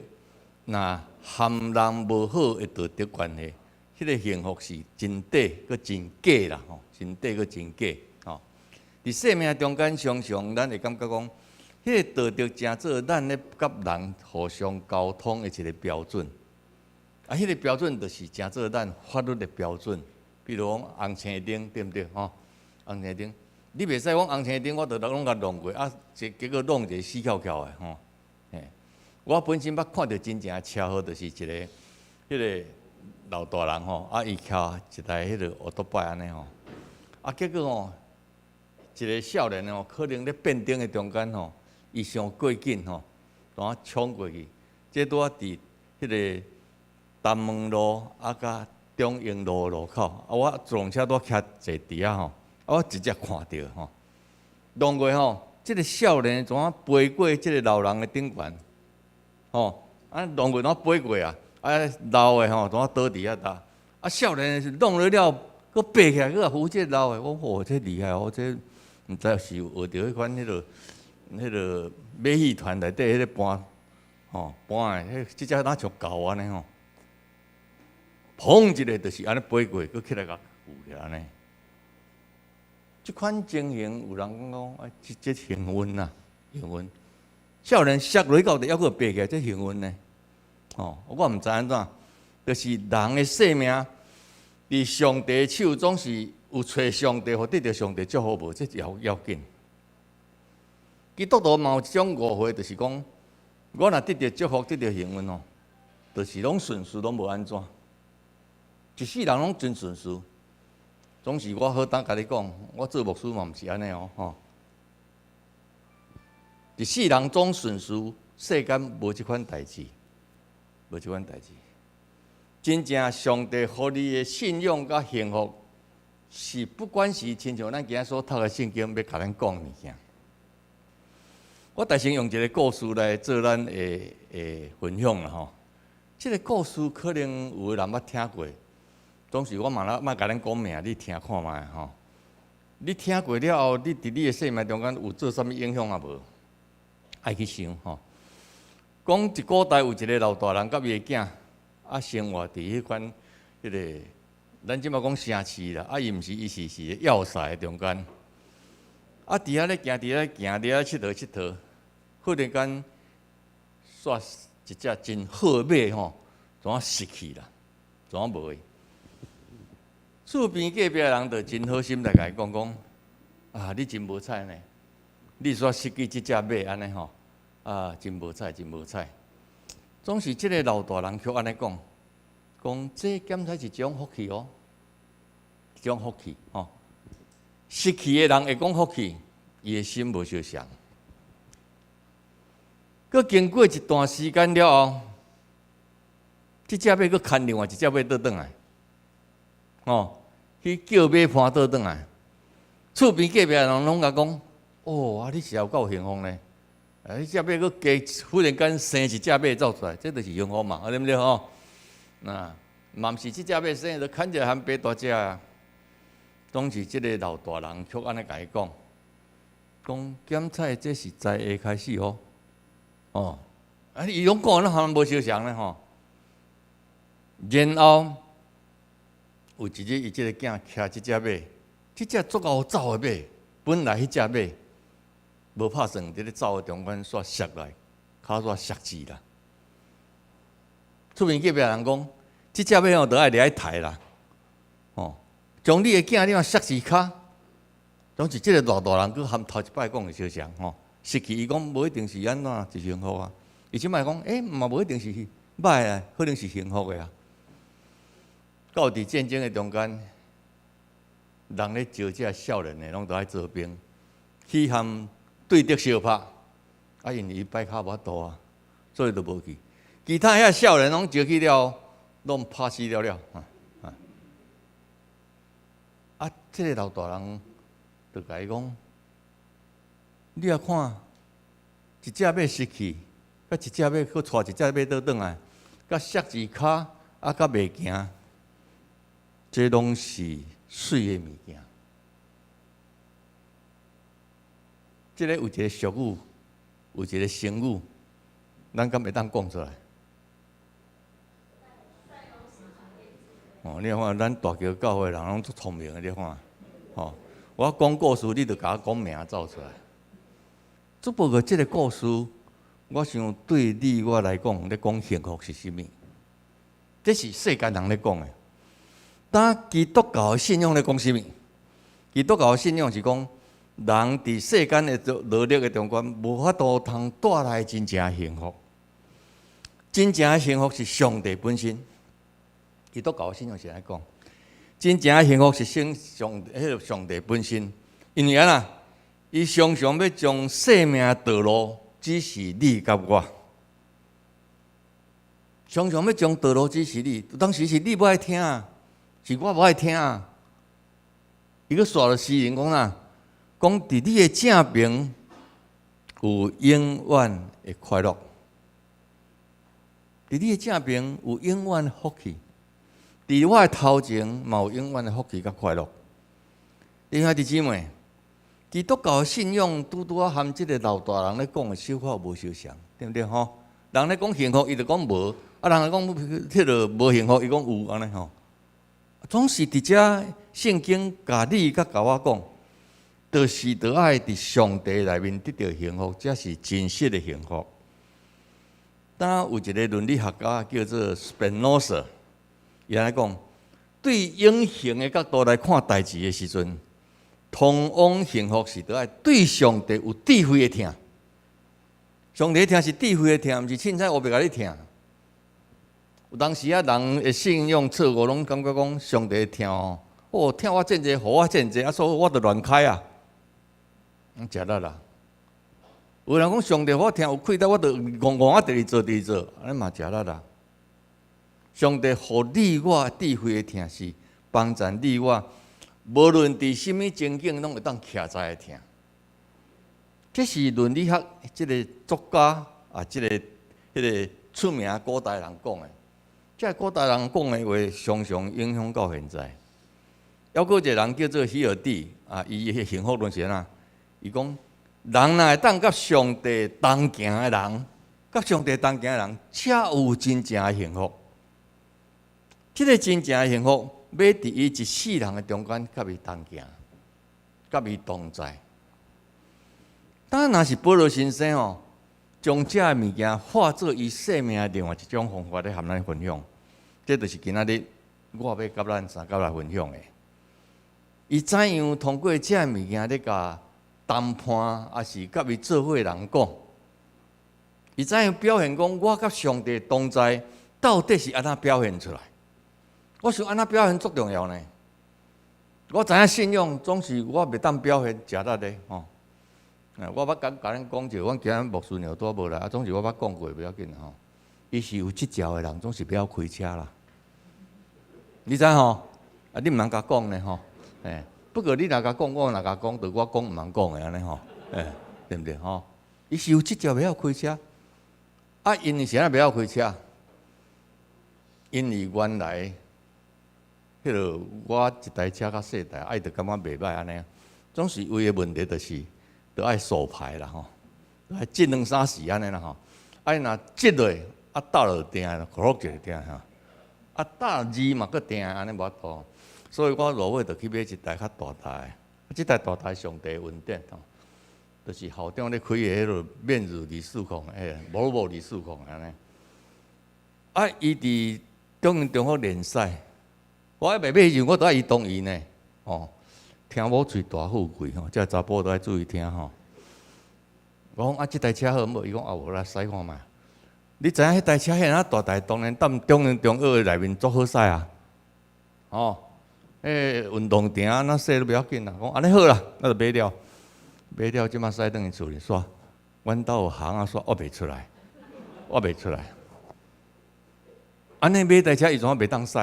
若含人无好的道德关系，迄个幸福是真短佮真假啦，吼，真短佮真假。伫生命中间，常常咱会感觉讲，迄个道德成做咱咧甲人互相沟通的一个标准。迄个标准就是成做咱法律的标准。比如讲红青灯，对毋对？吼，红青灯，你袂使讲红青灯，我着拢甲弄过，结果弄一个死翘翘的，吼。我本身捌看到真正的车祸，就是一个迄个老大人吼，伊徛一台迄个奥多拜安尼吼，结果吼，一个少年吼，可能咧变灯的中间吼，伊上过紧吼，然后冲过去，这拄啊伫迄个南门路甲中英路路口，我自动车拄徛坐伫遐吼，我直接看到吼，当过吼，即个少年怎啊飞过即个老人的顶悬，吼，当过怎飞过啊？老的吼，怎啊倒伫遐搭？少年是弄了，佫爬起来，佫扶即个老的，我这厉害哦，这毋知是有学着迄款迄个马戏团内底迄个搬，吼搬的，即只哪像狗安尼吼，砰一个就是安尼飞过，佫起来甲扶起来安尼。即款情形，有人讲这幸运呐，幸运。少年摔落到地，还佫爬起来，这幸运呢。我毋知安怎，就是人的性命，伫上帝手总是有找上帝，或得到上帝祝福无，这要紧。基督徒嘛有一种误会，就是讲，我若得到祝福，得到幸运就是拢顺遂，拢无安怎。一世人拢真顺遂，总是我好当甲你讲，我做牧师嘛毋是安尼一世人总顺遂，世间无即款代志。无即款代志，真正上帝互你的信仰甲幸福，是不管是亲像咱今仔所读的圣经要甲咱讲物件。我大先用一个故事来做咱的分享啦吼。即个故事可能有个人捌听过，总是我莫甲咱讲名，你听看觅吼。你听过了后，你伫你的生命中间有做啥物影响啊无？爱去想吼。讲一古代有一个老大人甲伊的囝，生活伫迄款迄个，咱即马讲城市啦，伊毋是，伊是要塞的中间。伫遐咧行，伫遐佚佗，忽然间煞一只真好马吼，怎啊失去啦？怎啊无去？厝边隔壁的人就真好心来甲伊讲，你真无彩呢，你煞失去即只马安尼吼。真无彩，真无彩。总是即个老大人却安尼讲，这检采是一种福气一种福气吼。失去的人会讲福气，伊的心无相像。佮经过一段时间了后，即只马佮牵另外一只马倒转来，去叫马盘倒转来。厝边隔壁的人拢甲讲，你是有够幸福呢。迄只马佮加忽然间生一只马走出来，这就是幸福嘛，对不对吼？嘛毋是即只马生，就牵一个含白大只啊。总是即个老大人却安尼甲伊讲检采这是在下开始伊拢讲咱含无相像咧吼。然后有一日，伊即个囝骑即只马，即只足够走的马，本来迄只马。无拍算，伫咧走的中间煞摔来，骹煞摔死啦。厝边隔壁人讲，即只马就爱掠去刣啦，将你的囝你若摔死骹，总是即个大人佮含头一摆讲的相像失去伊讲无一定是安怎是幸福啊，伊即摆讲嘛无一定是歹啊，可能是幸福的啊。到伫战争的中间，人咧招这少年的拢都爱做兵，去含。对敌相拍，因为伊摆骹无法度啊，所以就无去。其他遐少年拢招去了，拢拍死了。这个老大人就甲伊讲：你啊看，一只马失去，甲一只马佫带一只马倒转来，甲摔一骹，甲袂行，这拢是水的物件。即个有一个俗语，有一个成语，咱敢会当讲出来？你看，咱大桥教会人拢足聪明的，你看，我讲故事，你就甲我讲名走出来。只不过即个故事，我想对你我来讲，咧讲幸福是啥物？这是世间人咧讲的。但基督教的信仰咧讲啥物？基督教的信仰是讲。人伫世间的努力的中间，无法度通带来真正的幸福。真正的幸福是上帝本身。基督教信仰是安尼讲，真正的幸福是上帝本身，因为啊，伊常常要将生命的道路指示你甲我，常常要将道路指示你。有当时是你不爱听，是我不爱听。伊个刷了诗人讲啦，讲伫你的正面有永远的快乐，伫你的正面有永远的福气。伫我的头前，嘛有永远的福气甲快乐。弟兄姊妹，基督教的信仰拄啊含即个老大人咧讲的小可无相像，对不对吼？人咧讲幸福，伊就讲无；人咧讲迄个无幸福，伊讲有安尼吼。总是伫遮圣经甲你甲我讲，就是得爱伫上帝内面得到幸福，这是真实的幸福。当有一个伦理学家叫做 Spinoza。伊安尼讲，对永恒的角度来看代志的时阵，通往幸福是得爱对上帝有智慧的听。上帝听是智慧的听，毋是凊彩黑白甲你听。有当时啊，人的信仰错误，拢感觉讲上帝听哦，听我见者，互我见者，所以我就乱开啊，食力啦。有人讲上帝我听有亏待，我就戆啊，第二做，安尼嘛食力啦。上帝互你我智慧的听是帮助你我，无论伫什么情景，拢会当徛在的听。这是伦理学即个作家啊，即个出名古代人讲的。这古代人讲的话，常常影响到现在。还有一个人叫做希尔蒂啊，伊的幸福论是哪？伊讲人若会当甲上帝同行的人，甲上帝同行的人，才有真正的幸福。这个真正的幸福，要伫伊一世人的中间，甲伊同行，甲伊同在。当然，若是保罗先生哦，将这物件化作伊生命的另外一种方法咧，和咱分享。这就是今仔日我要甲咱三甲来分享的。伊怎样通过这物件咧，甲谈判，还是甲伊做伙人讲？伊怎样表现讲我甲上帝同在，到底是安怎表现出来？我想安那表现足重要呢。我知影信仰总是我袂当表现食力的吼。我捌甲恁讲者，阮今日牧师又拄无来，总是我捌讲过，不要紧吼。伊是有执照的人，总是不要开车啦。你知吼？你毋通甲讲呢吼。不过你若甲讲，我若甲讲，就我讲毋通讲的安尼吼。对不对吼？伊是有执照，不要开车。因为啥不要开车？因为原来。迄个我一台车较细台，爱就感觉袂歹安尼，总是有个问题，就是着爱锁牌啦吼，爱接2、3时安尼啦吼，若接落倒落定，可就定吼，倒2嘛佫定安尼无法度，所以我落尾着去买一台较大台，即台大台上帝稳定吼，就是校长咧开个迄个免入理事控，无理事控安尼，伊伫中学联赛。我还袂买时，我都爱伊同意呢。听某嘴大富贵吼，这查甫都爱注意听吼。我讲即台车好无？伊讲无来驶看觅。你知影迄台车遐大台，当然踮中1、中2内面足好驶啊。运动场那驶都不要紧啦。讲安尼好啦，那就买了。买了即马驶转去厝里煞，阮兜有行啊煞，挖袂出来。安尼买台车，伊怎啊袂当驶？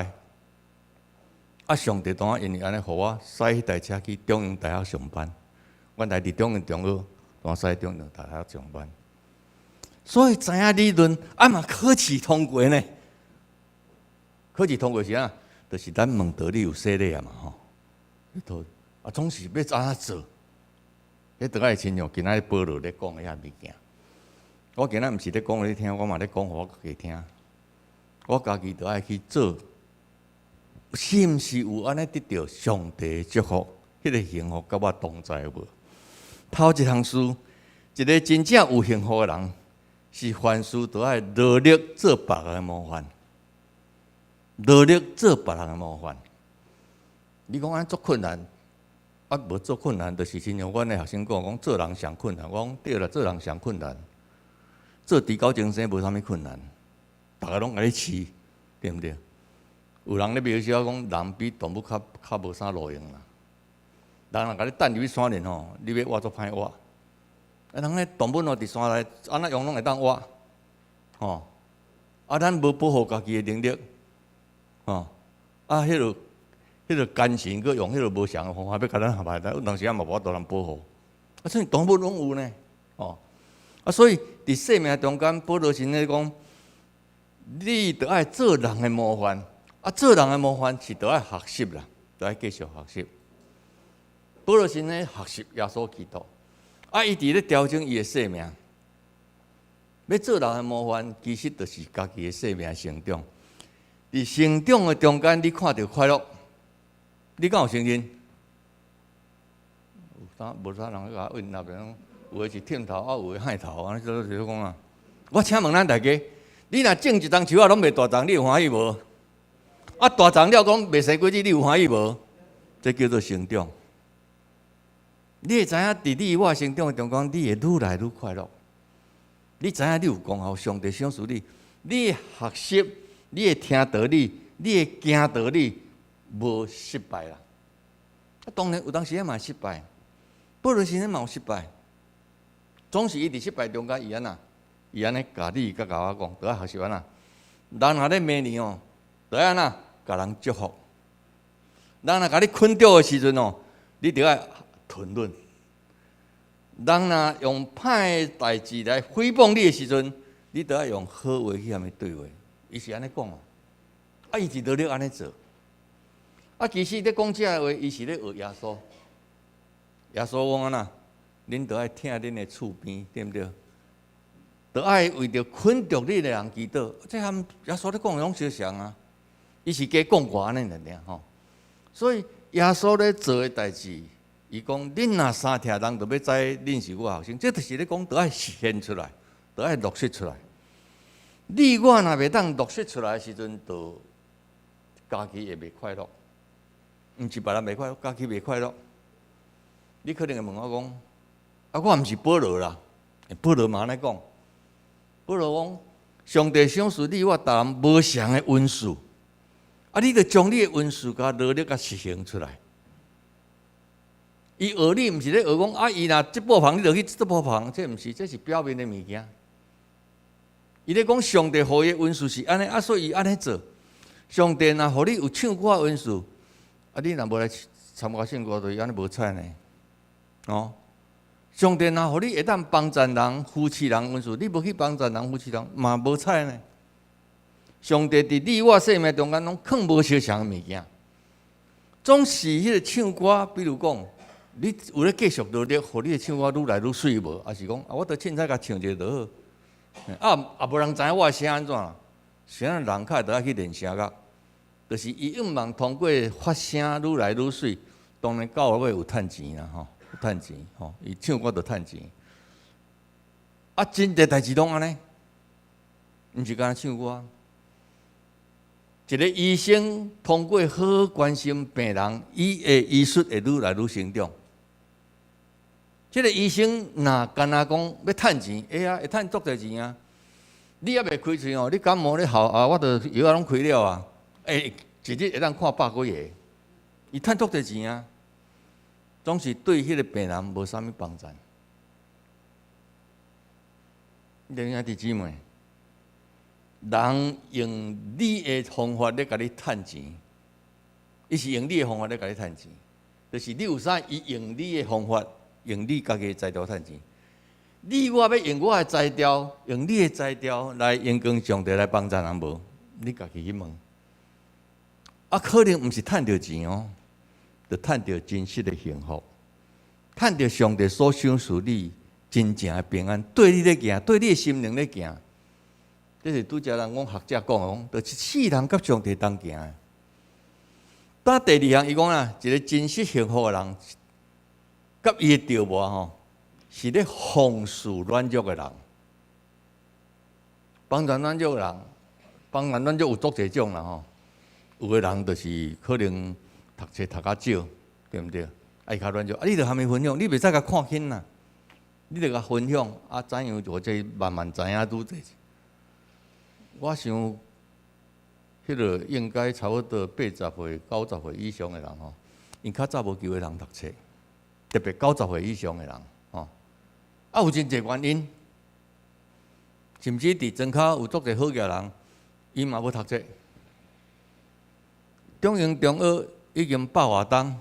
上帝当啊，因为安尼，互我驶迄台车去中央大学上班。阮来伫中央中学，当驶中央大学上班。所以知影理论，嘛考试通过呢。考试通过是啥？就是咱问道理有洗礼啊嘛吼。总是要安怎做？迄倒爱亲像今仔保罗咧讲的遐物件。我今仔毋是咧讲互你听，我嘛咧讲互我家己听。我家己倒爱去做。是毋是有安尼得到上帝祝福？迄个幸福甲我同在无？头一项事，一个真正有幸福的人，是凡事都爱努力做别人的模范。努力做别人的模范。你讲安做困难，无做困难，就是亲像阮的学生讲做人上困难。我讲对啦，做人上困难。做提高精神无啥物困难，大家拢爱你饲，对毋对？有人咧描写讲，人比动物较无啥路用啦。人若甲你带入去山林吼，你要挖足歹挖。啊，人咧动物哦伫山内，安那样拢会当挖，吼。啊，咱无保护家己的能力，吼。啊，迄个奸臣，佮用迄个无常的方法要甲咱下排，有当时也嘛无法度通保护。啊，所以动物拢有呢，吼。啊，所以伫生命中间，保罗神咧讲，你着爱做人的模范。啊，做人的模范是着爱学习啦，着爱继续学习。保罗神咧学习耶稣基督，啊，伊伫咧调整伊的生命。要做人的模范，其实就是家己的生命成长。伫成长的中间，你看到快乐，你敢有承认？无啥人去甲问那边，有的是忝头，啊，有的害头，安尼就是讲啊。我请问咱大家，你若种一丛树啊，拢袂大丛，你有欢喜无？啊，大丛了，讲袂生果子，你有欢喜无？这叫做成长。你会知影，伫你我成长的中间，你会愈来愈快乐。你知影，你有功效，上帝赏赐你，你学习，你会听道理，你会行道理，无失败啦。啊，当然有当时也嘛失败，保罗先生嘛有失败，总是伊伫失败中间，伊安那，伊安尼教你甲我讲，都要学习安那。人若咧骂你哦，都要安那，甲人祝福。人若甲你困着的时阵哦，你着要吞忍。人若用歹的代志来诽谤你的时阵，你都要用好话去和伊对话。伊是安尼讲哦，啊，伊是落咧安尼做。啊，其实咧讲这话，伊是咧学耶稣。耶稣讲安那，恁都爱听恁的厝边，对不对？都爱为着困着你的人祈祷。这含耶稣咧讲的拢相像啊。伊是加讲过安尼尔吼。所以耶稣咧做的代志。伊讲，恁若三听人，就要知恁是我后生，这就是咧讲，都爱显出来，都爱落实出来。你我若袂当落实出来的时阵，就家己会袂快乐，毋是别人袂快乐，家己袂快乐。你可能会问我讲，啊，我毋是保罗啦，保罗嘛安尼讲，保罗讲，上帝赏赐你我逐人无相的恩赐，啊，你着将你的恩赐甲努力甲实行出来。伊学你，毋是咧学讲啊！伊若这步旁，你就去这步旁，这毋是，这是表面的物件。伊咧讲上帝予伊的恩赐是安尼，啊，所以伊安尼做。上帝若予你有唱歌的恩赐，啊，你若无来参加圣歌，就安尼无彩呢。哦，上帝若予你会当帮助人、扶持人恩赐，你无去帮助人、扶持人，嘛无彩呢。上帝伫你我生命中间拢藏无相像的物件，总是迄个唱歌，比如讲。你有咧继续努力，互你的唱歌愈来愈水无？还是讲啊，我得凊彩甲唱一个就好。啊，无人知影我的声安怎啦？谁人较得爱去练声乐，就是伊希望通过发声愈来愈水，当然到尾有趁钱啦，吼，有趁钱，吼，伊唱歌就趁钱。啊，真侪代志拢安尼，毋是干唱歌。一个医生通过好好关心病人，伊的医术会愈来愈成长。这个医生若干那讲要趁钱，会趁足侪钱啊！你还袂开喙哦，你感冒你好啊，我着药啊拢开了啊，一日会当看100几个，伊趁足侪钱啊，总是对迄个病人无啥物帮助。兄弟姊妹，人用你的方法咧，甲你趁钱，伊是用你的方法咧，甲你趁钱，就是你有啥，伊用你的方法。用你家己的才调趁钱，你我要用我的才调，用你的才调来用光上帝来帮助人无？你家己去问。啊，可能毋是趁着钱哦，就趁着真实的幸福，趁着上帝所赏赐你真正的平安，对你咧行，对你的心灵咧行。这是拄则人讲学者讲，就是世人甲上帝同行的。但第二项，伊讲啦，一个真实幸福的人。甲伊的调无吼，是咧放肆软弱的人，帮助软弱的人，帮助软弱有足侪种啦吼。有的人就是可能读册读较少，对毋对？爱较软弱，啊，你着含伊分享，你袂使甲看轻啦，你着甲分享，啊，怎样或者慢慢知影拄侪。我想，迄个应该差不多80岁、90岁以上的人吼，因较早无机会通读册，特别90岁以上的人吼。啊，有真侪原因，甚至伫庄口有足侪好嘅人，伊嘛要读册。中英中学已经百外档，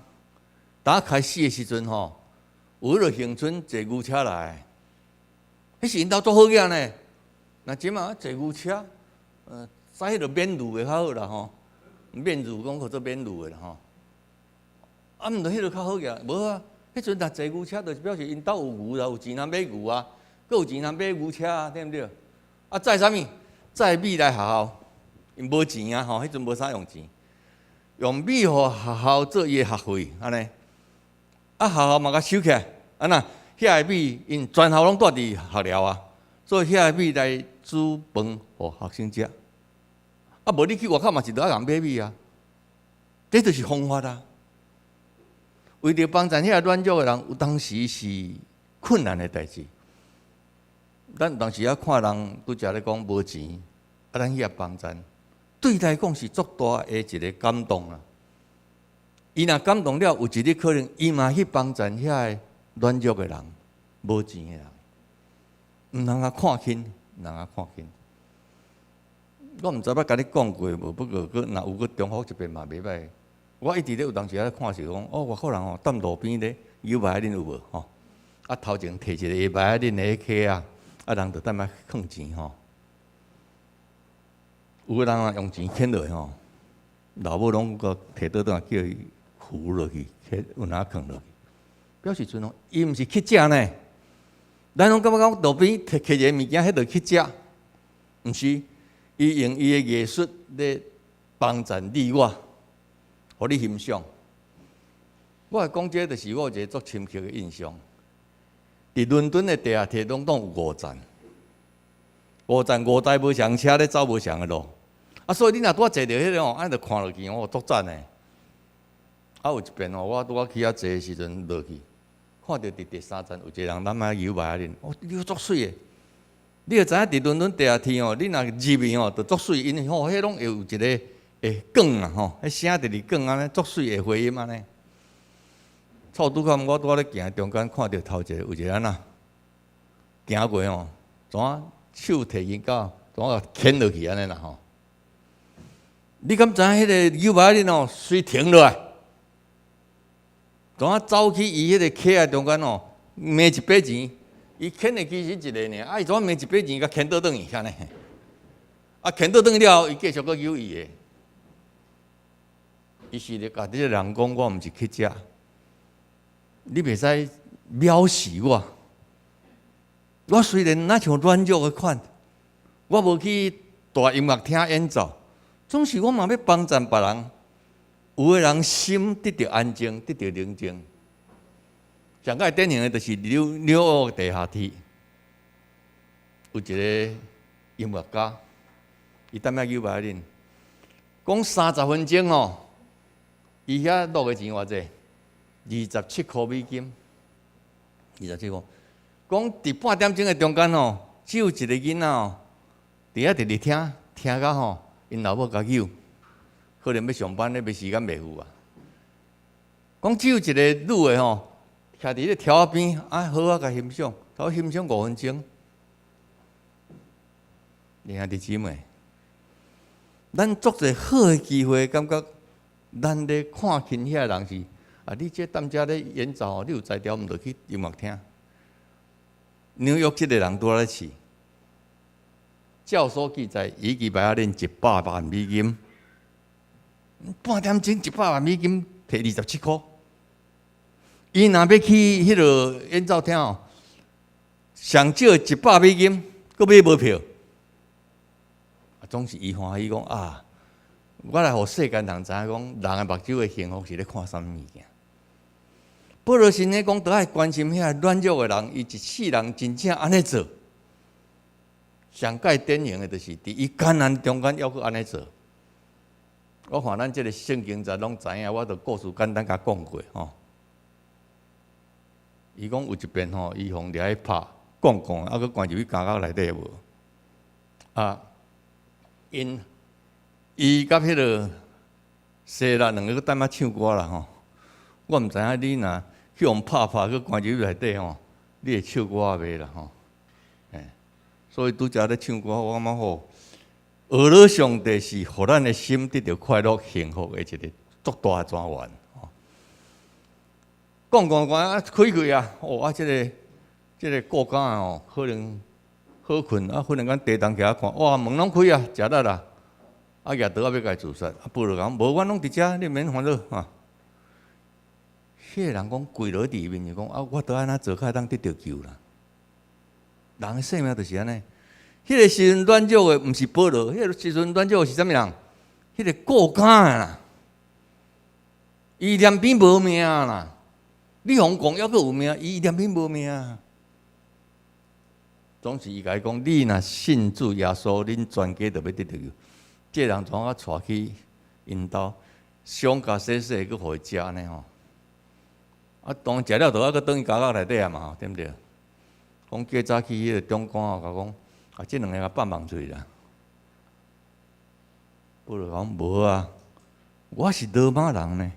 打开始的时阵吼，有迄个恒春坐牛车来，迄是因兜做好嘢呢。那即马坐牛车，使迄个免路的较好啦吼，免路讲叫做免路的啦吼。啊，毋着迄个较好嘅，无啊。迄阵若坐牛车，就是表示因兜有牛啦，有钱通买牛啊，佮有钱通买牛车啊，对毋对？啊，载啥物？载米来学校，因无钱啊吼，迄阵无啥用钱，用米互学校做伊的学费，安尼。啊，学校嘛甲收起来，啊那遐个米因全校拢住伫学寮啊，所以遐个米来煮饭互学生食。啊，无你去外口嘛是着爱人买米啊，这就是方法啊。为着帮助遐软弱的人，有当时是困难的代志。咱有当时啊看人拄则咧讲无钱，啊咱去遐帮助，对来讲是足大的一个感动啊。伊若感动了，有一日可能伊嘛去帮助遐个软弱的人、无钱的人，毋通啊看轻，毋通啊看轻。我毋知捌甲你讲过无，不过若有个重复一遍嘛袂歹。我一直咧有当时咧看是讲，外国人吼，踮路边咧摇摆恁有无吼？啊头前摕一个摇摆恁的客啊，啊人就踮遐囥钱吼。有个人啊用钱捡落去吼，老母拢个摕倒转叫伊扶落去，有哪囥落去？表示阵哦，伊毋是去食呢。咱拢感觉讲路边摕一个物件，迄落去食，毋是伊用伊的艺术咧帮助你我。互你欣赏，我会讲这就是我有一个足深刻的印象。伫伦敦的地下铁拢有5站5台无上车咧走无上的路，啊，所以你若拄啊坐着迄个吼，安就看落去哦，足赞的。啊，有一遍哦，我拄啊去遐坐的时阵落去，看到伫第3站有一个人踮遐摇摆咧，哦，摇足水的。你就知影伫伦敦地下铁哦，你若入去哦，就足水，因吼迄拢会有一个。会广啊吼，迄声直直广安尼，足水的回音安尼。错拄到我拄咧行中间，看到头一个有一个安那行过吼，怎啊手提银角，怎啊牵落去安尼啦吼。你敢知影迄个摇摆恁哦，随停落来，怎啊走去伊迄个客仔中间哦，卖一笔钱，伊牵的其实一个呢，啊伊怎啊卖一笔钱，甲牵倒转去安尼，啊牵倒转去了后，伊继续搁摇伊的。伊是咧甲你个人讲，我毋是去食，你袂使藐视我。我虽然那像软弱的款，我无去大音乐厅演奏，总是我嘛要帮助别人。有个人心得到安静，得到宁静。上个典型的就是纽约地下铁，有一个音乐家，伊踮遐摇摆恁，讲30分钟哦。伊遐落个钱偌济？27块美金，27块。讲伫半点钟的中间吼，只有一个囡仔哦，伫遐直直听到吼，因老母甲叫，可能要上班咧，要时间袂赴啊。讲只有一个女的吼，徛伫咧条仔边，啊好啊，甲欣赏，头欣赏5分钟。兄弟姊妹，咱足侪好的机会，感觉。咱咧看轻遐人是啊，你这踮遮咧演奏，你有才调，毋着去音乐厅。纽约即个人拄咧去，教唆记载，伊期摆恁100万美金，半点钟100万美金，摕27块。伊若要去迄个演奏厅哦，上少100美金，佫买无票。总是伊欢喜讲啊。我来互世间人知影讲，人的目睭的幸福是咧看啥物物件。保罗神咧讲，都爱关心遐软弱的人，伊一世人真正安尼做。上界典型的，就是伫伊艰难中间，要去安尼做。我看咱即个圣经在拢知影，我著故事简单甲讲过吼。伊讲有一遍吼，伊互掠去拍，讲，啊，佮关入去监狱内底无？啊，因伊甲迄个西啦两个踮遐唱歌啦吼。我毋知影你若去互拍去关入内底吼，你会唱歌袂啦吼？所以拄则咧唱歌，我感觉好。学了上帝是互咱的心得到快乐、幸福的一个足大的泉源。讲啊，开啊！哦啊，这个国家哦，可能好困啊，忽然间地动起来看，哇，门拢开啊，食力啦！啊，夜倒啊要甲伊自杀，啊，保罗讲无，阮拢伫遮，你免烦恼啊。迄个人讲跪落地面就讲啊，我倒安怎做较当得到救啦？人的生命就是安尼。迄个时阵软弱的，毋是保罗；迄个时阵软弱的是啥物人？迄个国家啦，伊连边无命啦。你互讲抑阁有命，伊连边无命。总是伊甲伊讲，你若信主耶稣，恁全家就要得到救。这人从我带去因兜，上甲洗洗，佮互伊食呢吼。啊，当食了，就还佮转去家内底啊嘛，对毋对？讲较早去迄个中官哦，甲讲。啊，即两个甲放放嘴啦！保罗讲无啊，我是罗马人呢。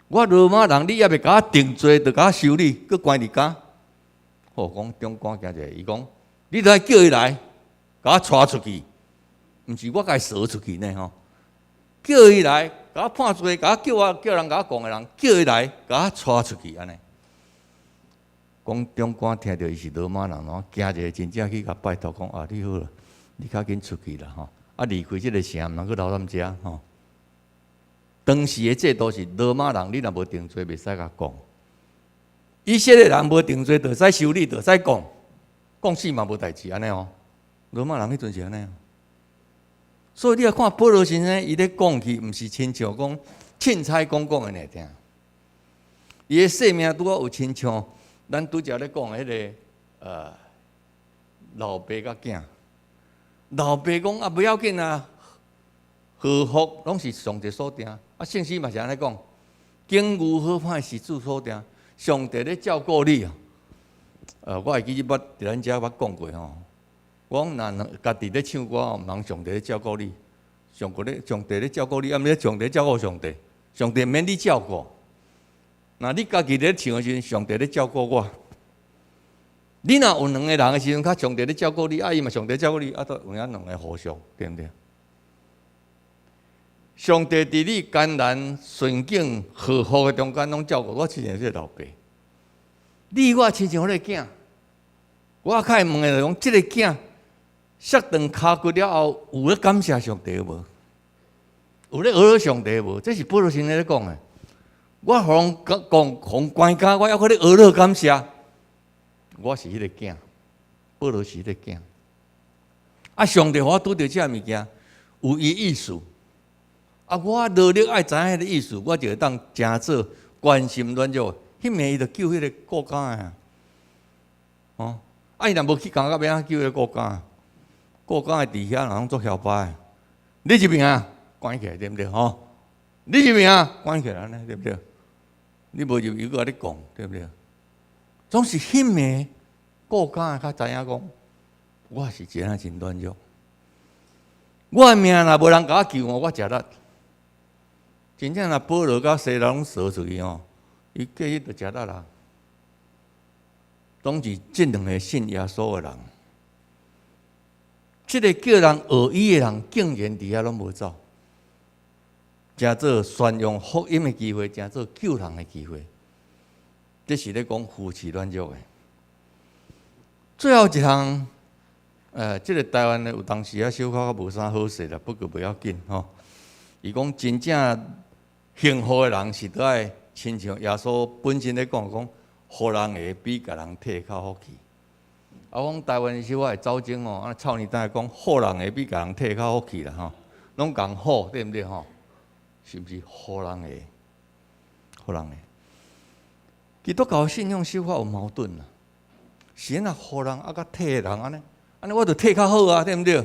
我罗马人，你也未甲我定罪，就甲我修理，佮关伫家。好，讲中官行者，伊讲，你著爱叫伊来，甲我带出去，毋是我甲伊锁出去呢吼。叫伊来，甲我判罪，甲我叫人甲我讲的人，叫伊来，甲我带出去安尼。讲中官听到伊是罗马人咯，惊者真正去甲拜托讲啊，你好啦，你较紧出去啦吼，啊离开即个城，毋通去留咱遮吼。当时的制度是罗马人，你若无定罪，袂使甲讲；以色列人无定罪，就使修理，就使讲，讲死嘛无代志安尼哦。罗马人迄阵是安尼哦。所以你要看保罗先生，伊咧讲去，毋是亲像讲凊彩讲的来听，伊的生命拄好有亲像。咱拄则咧讲迄个老爸甲囝，老爸讲啊不要紧啊，祸福拢是上帝所定，啊圣经嘛是安尼讲，经有好歹是主所定，上帝咧照顾你啊。我会记捌伫咱遮捌讲过吼，我讲若家己咧唱歌，毋通上帝咧照顾你，上帝咧照顾你，啊毋咧上帝照顾上帝，上帝免你照顾。那你家己咧唱的时阵，上帝咧照顾我。你若有两个人的时阵，较上帝咧照顾你，啊伊嘛上帝照顾你，啊都有影两个互相，对毋对？上帝伫你艰难顺境祸福的中间，拢照顾我，亲像这个老爸。你我亲像迄个囝，我较会问的就讲，即个囝摔断骹骨了后，有咧感谢上帝无？有咧学上帝无？这是保罗先生咧讲的。我互人讲，互关家，我还搁咧学了感谢。我是迄个囝，保罗是迄个囝。啊，上帝互我拄着这物件，有伊意思。啊，我努力爱知影迄个意思，我就会当诚做关心软弱。迄暝伊就救迄个国家啊！哦，啊，伊若无去讲到要救迄个国家，国家的伫遐人做嚣摆。你入面啊，关起来对毋对？吼，你入面啊，关起来呢，对不对？你无入伊个咧讲，对不对？总是迄暝国家较知影讲，我是真啊真软弱。我的命若无人甲我救我食力。真正若保罗甲西拉拢说出去吼，伊过去就食力啦。总是这两个信耶稣的人，这个叫人学医的人，竟然伫遐拢无走，诚做宣扬福音的机会，诚做救人的机会。这是咧讲夫妻软弱的。最后一项，这个台湾的有当时啊，小可较无啥好势啦，不过不要紧吼。伊讲真正幸福的人是都爱亲像耶稣本身咧讲，互人会比甲人体较好去。啊，讲台湾小可会走精哦，啊，操你当讲互人会比甲人体较好去啦吼，拢讲好对毋对吼？是毋是互人会？互人会？基督教信仰小可有矛盾啦。是安那互人啊，甲体人安尼我着体较好啊，对毋对？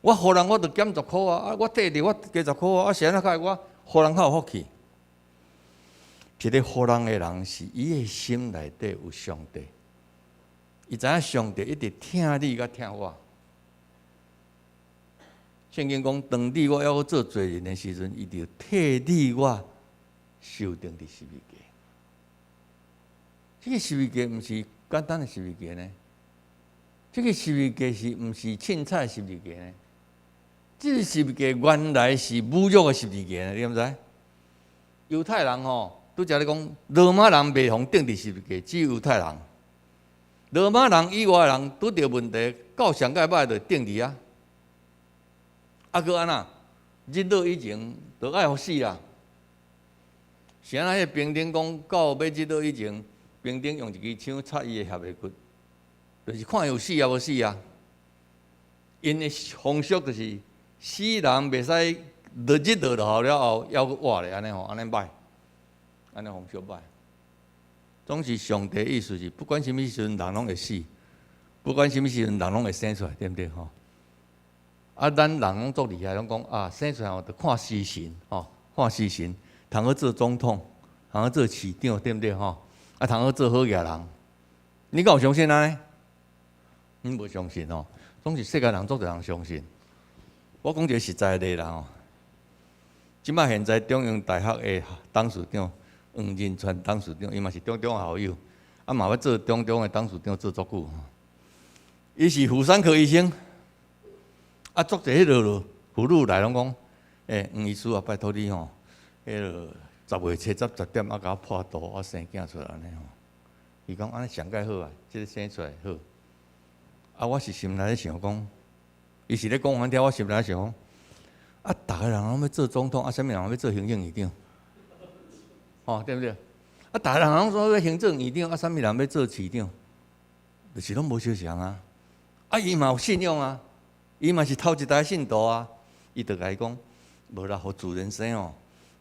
我互人我着减10箍啊，我体着我加10箍啊，是安那解我互人较有福气。一个互人的人是伊的心内底有上帝，伊知影上帝一直听你甲听我。圣经讲，当你我还要做罪人的时阵，伊就替你我受定伫十字架。这个十字架毋是简单的十字架呢，这个十字架是毋是凊彩十字架呢？这个十字架原来是侮辱的十字架呢，你毋知？犹太人拄则咧讲，罗马人袂互钉伫十字架，只有犹太人。罗马人以外的人拄着问题，到上界歹就钉伫啊。搁安那？日落以前就爱互死啦。是安那？迄兵丁讲，到要日落以前，兵丁用一支枪插伊的下颌骨，就是看有死啊无死啊。因的风俗就是死人袂使落日落就好了后，还佫活咧安尼吼，安尼歹，安尼风俗歹。总是上帝意思是，不管什么时阵人拢会死，不管什么时阵人拢会生出来，对不对吼？咱人拢足厉害，拢讲生出来就看死神看死神，通去做总统，通去做市长，对不对吼？通去做好野人，你敢有相信安尼？你无相信哦？总是世界人足侪人相信。我讲一个实在的例啦即摆现在中央大学的董事长黄仁泉董事长，伊嘛是中的好友，嘛要做中的董事长做足久。伊是妇产科医生。足侪迄落妇女来拢讲，黄医师拜托你迄10月初10点甲我破肚，我生囝出来安尼伊讲安尼上介好啊，即个生出来好。我是心内咧想讲，伊是咧讲反正我心内咧想讲，逐个人拢要做总统，啥物人要做行政院长，对不对？逐个人拢说要行政院长，啥物人要做市长，就是拢无相像啊。伊嘛有信用啊。伊嘛是头一代信徒啊，伊就甲伊讲，无啦，互自然生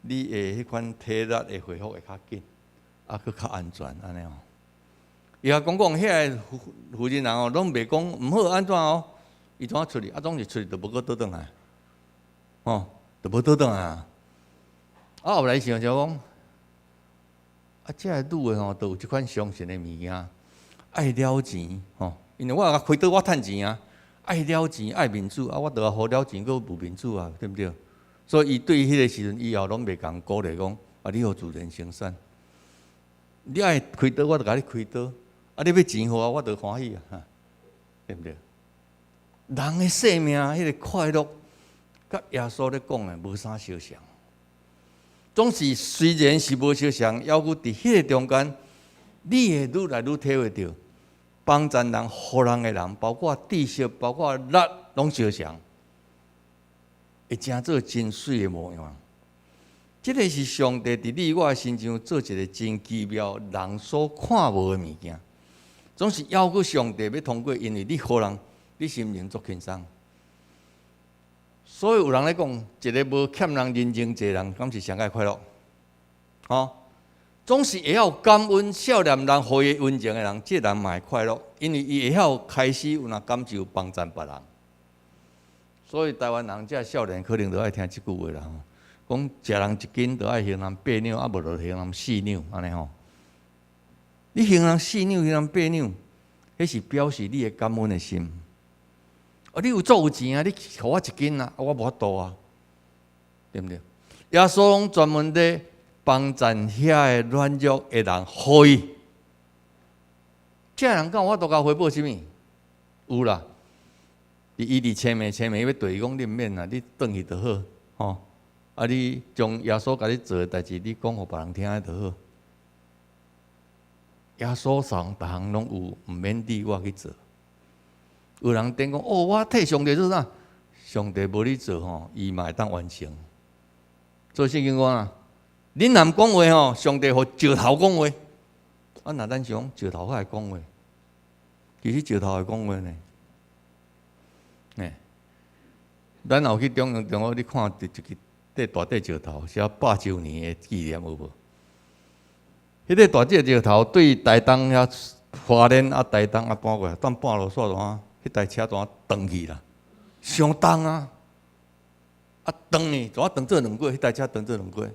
你的迄款体力会恢复会较紧，佫较安全安尼伊也讲遐个负责人拢袂讲毋好安怎伊怎出去？总是出去就无搁倒转来，就无倒转来啊。后来想讲，这个女的都有即款相信的物件，爱了钱因为我开刀我趁钱啊。爱了钱，爱民主我就好了钱，佫无民主啊，对不对？所以伊对迄个时阵以后拢袂共鼓励讲你互自然生产。你爱开刀，我就甲你开刀；你要钱互我就欢喜啊，对不对？人的生命迄个快乐，甲耶稣咧讲的无啥相像。总是虽然是无相像，抑佫伫迄个中间，你会愈来愈体会到。帮助人、互人的人，包括知识、包括力，拢相像，会成做真水的模样。这个是上帝伫你我的身上做一个真奇妙、人所看无的物件。总是要求上帝要通过，因为你互人，你心灵足轻松。所以有人咧讲，一个无欠人人情济人，敢是上界快乐？总是会晓感恩少年人互伊温情的人，这人嘛会快乐，因为伊会晓开始有感受帮助别人。所以台湾人这少年可能都爱听即句话啦，讲食人一斤，就爱行人8两，无就行人4两安尼你行人4两，行人8两，迄是表示你的感恩的心。你有足有钱啊，你互我1斤啊，我无法度啊，对不对？耶稣拢专门咧帮助遐个软弱的人，互伊。这人敢有法度甲回报啥物？有啦，伊伫签名要对伊讲，你毋免啦，你转去就好，你将耶稣甲你做的代志，你讲互别人听就好。耶稣上逐项拢有，毋免你我去做。有人顶讲，我替上帝做啥？上帝无你做伊嘛会当完成。做圣经讲啊，恁若讲话上帝互石头讲话。若咱想石头还会讲话，其实石头会讲话呢。咱后去中央，你看一个大块石头，写100周年的纪念有无？迄个大块石头对台东遐花莲台东搬过来，等半路煞怎？迄台车怎断去啦？伤重啊！断呢，怎断做2过？迄台车断做2过，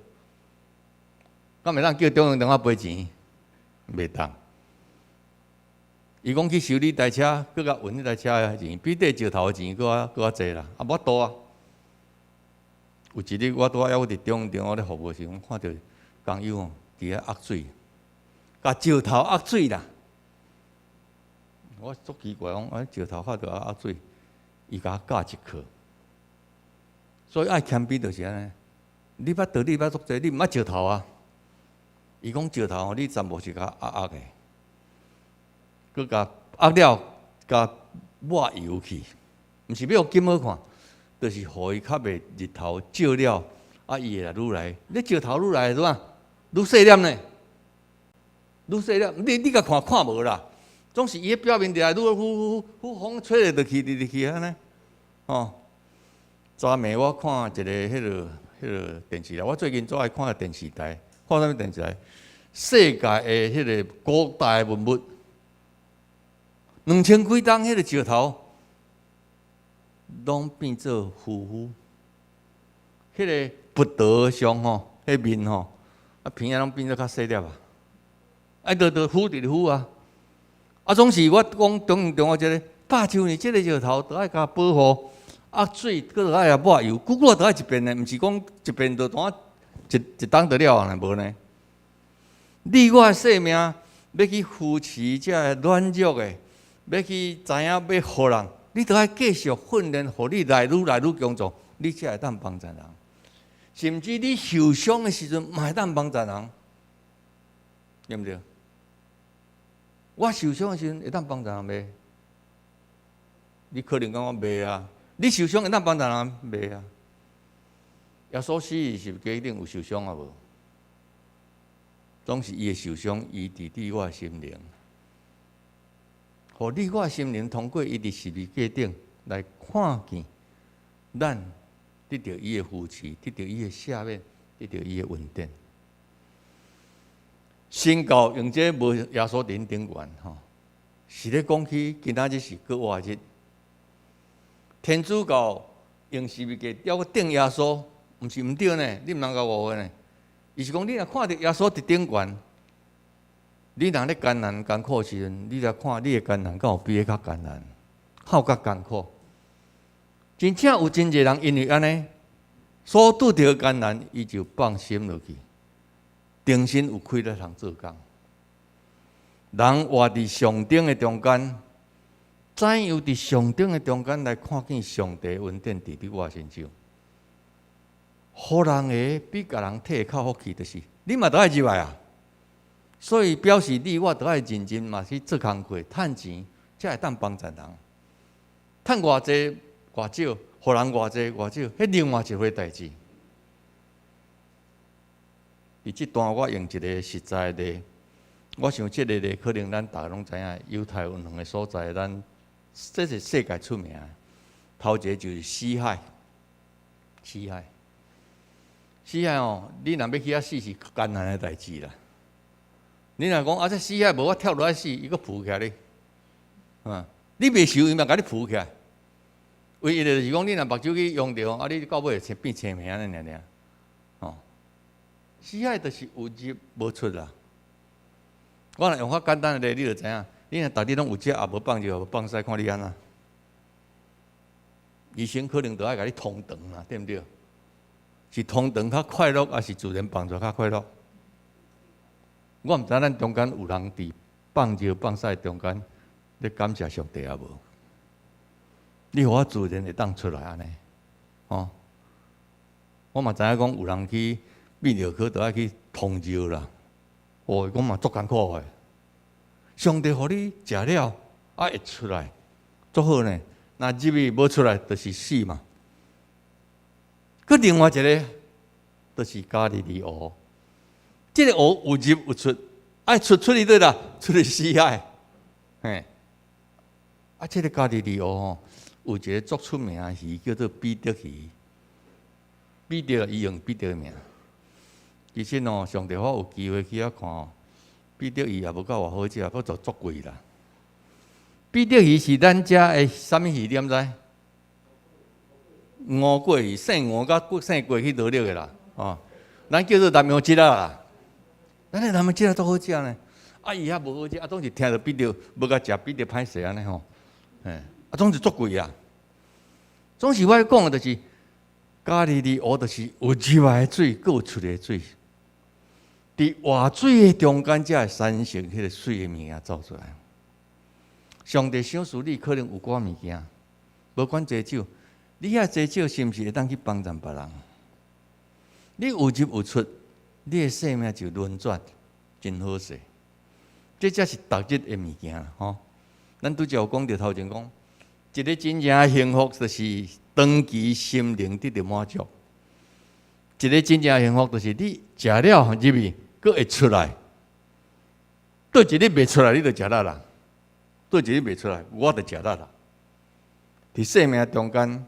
敢袂当叫中央电话赔钱？袂当。伊讲去修理台车，佮甲运迄台车的钱，比块石头的钱佮较济啦，无多啊。有一日我拄仔我伫中庭我咧服务时，我看到工友哦伫遐压水，甲石头压水啦。我足奇怪，讲石头下头压水，伊甲我教一课。所以爱谦卑就是安尼。你捌道理捌足济，你毋捌石头啊？伊讲石头，你全部是甲压的，佮甲压了，甲抹油去，毋是要金好看，就是互伊较袂日头照了，伊会来愈来。你石头愈来怎啊？愈细粒呢？愈细粒，你甲看无啦。总是伊个表面伫来愈风吹来就去安尼，哦。昨暝我看一个迄个电视台，我最近最爱看电视台，看啥物电视台？世界的迄个古代文物，2000几档迄个石头，拢变做浮。迄个佛陀像吼，迄面吼，片仔拢变做较细粒啊，都浮伫浮啊。总是我讲中我一个百秋年，即个石头都爱甲保护。水，搁爱抹油，久久都爱一遍呢，毋是讲一遍就当一档得了啊，无呢？你我生命要去扶持这软弱的，要去知影要互人，你都爱继续训练，互你来愈强壮，你才会当帮助人。甚至你受伤的时阵，嘛会当帮助人，对毋对？我受伤的时阵会当帮助人袂？你可能讲我袂啊。你受伤会当帮助人袂啊？耶稣死是毋一定有受伤啊无？总是伊的受伤医治你我的心灵，互你我的心灵通过伊的十字架顶来看见，咱得到伊的扶持，得到伊的赦免，得到伊的稳定。宣告用这无耶稣顶顶完吼，是咧讲起今仔日是国外日。天主教用十字架吊个顶耶稣，毋是毋对呢？你毋通甲误会呢？伊是讲你若看到耶稣伫顶悬，你若咧艰难艰苦时阵，你来看你的艰难，敢有比较艰难，较较艰苦？真正有真侪人因为安尼，所拄着艰难，伊就放心落去，定心有气力通做工。人活伫上顶的中间。怎样伫上顶的中间来看见上帝稳定伫你我身上？互人的比甲人体较福气，就是你嘛都爱入来啊。所以表示你我都爱认真嘛去做工课，趁钱才会当帮助人。趁偌济偌少，互人偌济偌少，迄另外一回代志。伫即段我用一个实在的，我想即个可能咱大家拢知影，犹太运动的所在，咱。这是世界出名的，头一个就是死海。死海哦，你若要去遐死是艰难的代志啦。你若讲这死海无我跳落来死，伊阁浮起来咧，你袂受伊嘛，甲你浮起来。唯一就是讲，你若目睭去用着，你到尾会变青命安尼尔。死海就是有入无出啦。我若用较简单的例，你就知影。你若逐日拢有食，也无放尿，无放屎，看你安怎？医生可能都爱甲你通肠啦，对毋对？是通肠较快乐，还是自然放尿较快乐？我毋知咱中间有人伫放尿放屎中间，咧感谢上帝啊无？你互我自然会当出来安尼，我嘛知影讲有人去泌尿科都爱去通尿啦，讲嘛足艰苦诶。上帝互你食了，会出来，足好呢。若入去无出来，就是死嘛。佮另外一个，就是加利利湖。这个湖有入有出，爱出去对啦，出去死海。这个加利利湖吼，有一个足出名的鱼叫做彼得鱼。彼得伊用彼得名。其实上帝我有机会去遐看。彼得鱼也无够偌好食，不做足贵啦。彼得鱼是咱遮的啥物鱼？你毋知？乌龟鱼，生乌甲生龟去得了的啦。咱叫做南洋蜇啦。咱的南洋蜇足好食呢。伊遐无好食，总是听着彼得无甲食彼得歹势安尼吼。总是足贵啊。总是我讲的就是咖喱里湖就是有入来的水，佫有出来的水。伫活水的中间，才会产生迄个水的物件走出来。上帝赏赐你，可能有寡物件，无管多少，你遐多少是毋是会当去帮助别人？你有入有出，你的生命就轮转，真好势。这才是逐日的物件啦，吼！咱拄则有讲着头前讲，一个真正幸福，就是长期心灵得到满足。一个真正幸福，就是你食了入去，佫会出来。倒一日袂出来，你就食力啦；倒一日袂出来，我就食力啦。伫生命中间，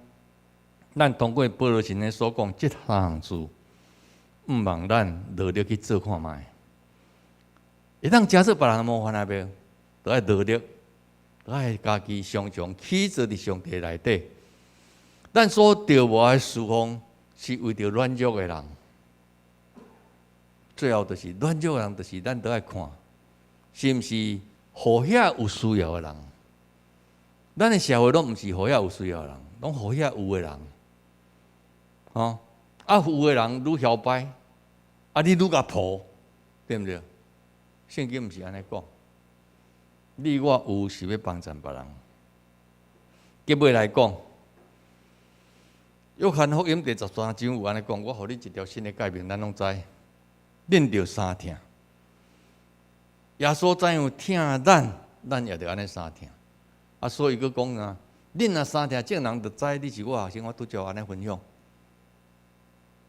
咱通过保罗神的所讲，这三项事，毋望咱努力去做看卖。会当假设别人模范下袂，都爱努力，都爱家己常常起坐伫上帝内底。咱所着无的侍奉，是为着软弱的人。最后就是软弱的人，就是咱都爱看，是毋是互遐有需要的人？咱的社会拢毋是互遐有需要的人，拢互遐有的人。啊，有的人愈摇摆，你愈甲抱，对毋对？圣经毋是安尼讲，你我有是要帮助别人。结尾来讲，约翰福音第13章有安尼讲，我互你一条新的诫命，咱拢知，恁着三听。耶稣怎样听咱也着安尼三听。所以佫讲啊，恁若三听，正人着知你是我学生，我拄则安尼分享。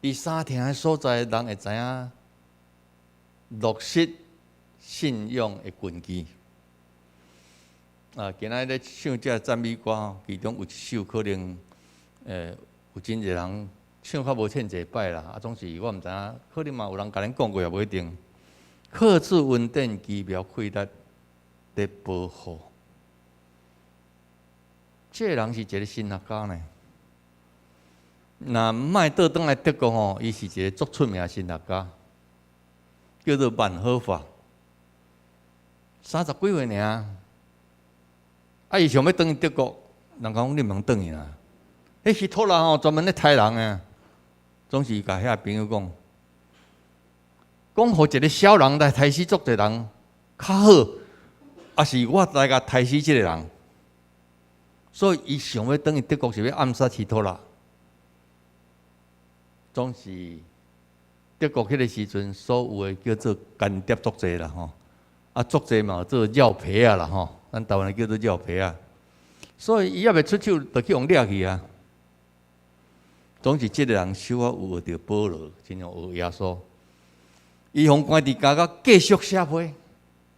伫三听的所在，人会知影落实信仰的根基。今仔咧唱这赞美歌，其中有一首可能，有真侪人唱较无凊侪摆啦。总是我毋知影，可能嘛有人甲恁讲过，也无一定。克制稳定，奇妙快乐得保护。这个人是一个神学家呢。那卖倒转来德国吼，伊是一个足出名的神学家，叫做万合法，30几岁尔。伊想要转去德国，人讲你毋通转去啦。迄希特勒吼专门咧杀人诶，总是甲遐朋友讲，互一个小人来杀死足侪人较好，还是我来甲杀死即个人？所以伊想要转去德国，是要暗杀希特勒。总是德国迄个时阵，所有的叫做间谍足侪啦吼，足侪嘛做绕皮啊啦吼，咱台湾叫做绕皮啊。所以伊也袂出手，就去用掠去啊。总是即个人手啊有学着保罗，真像学耶稣，伊互关伫家甲继续写批，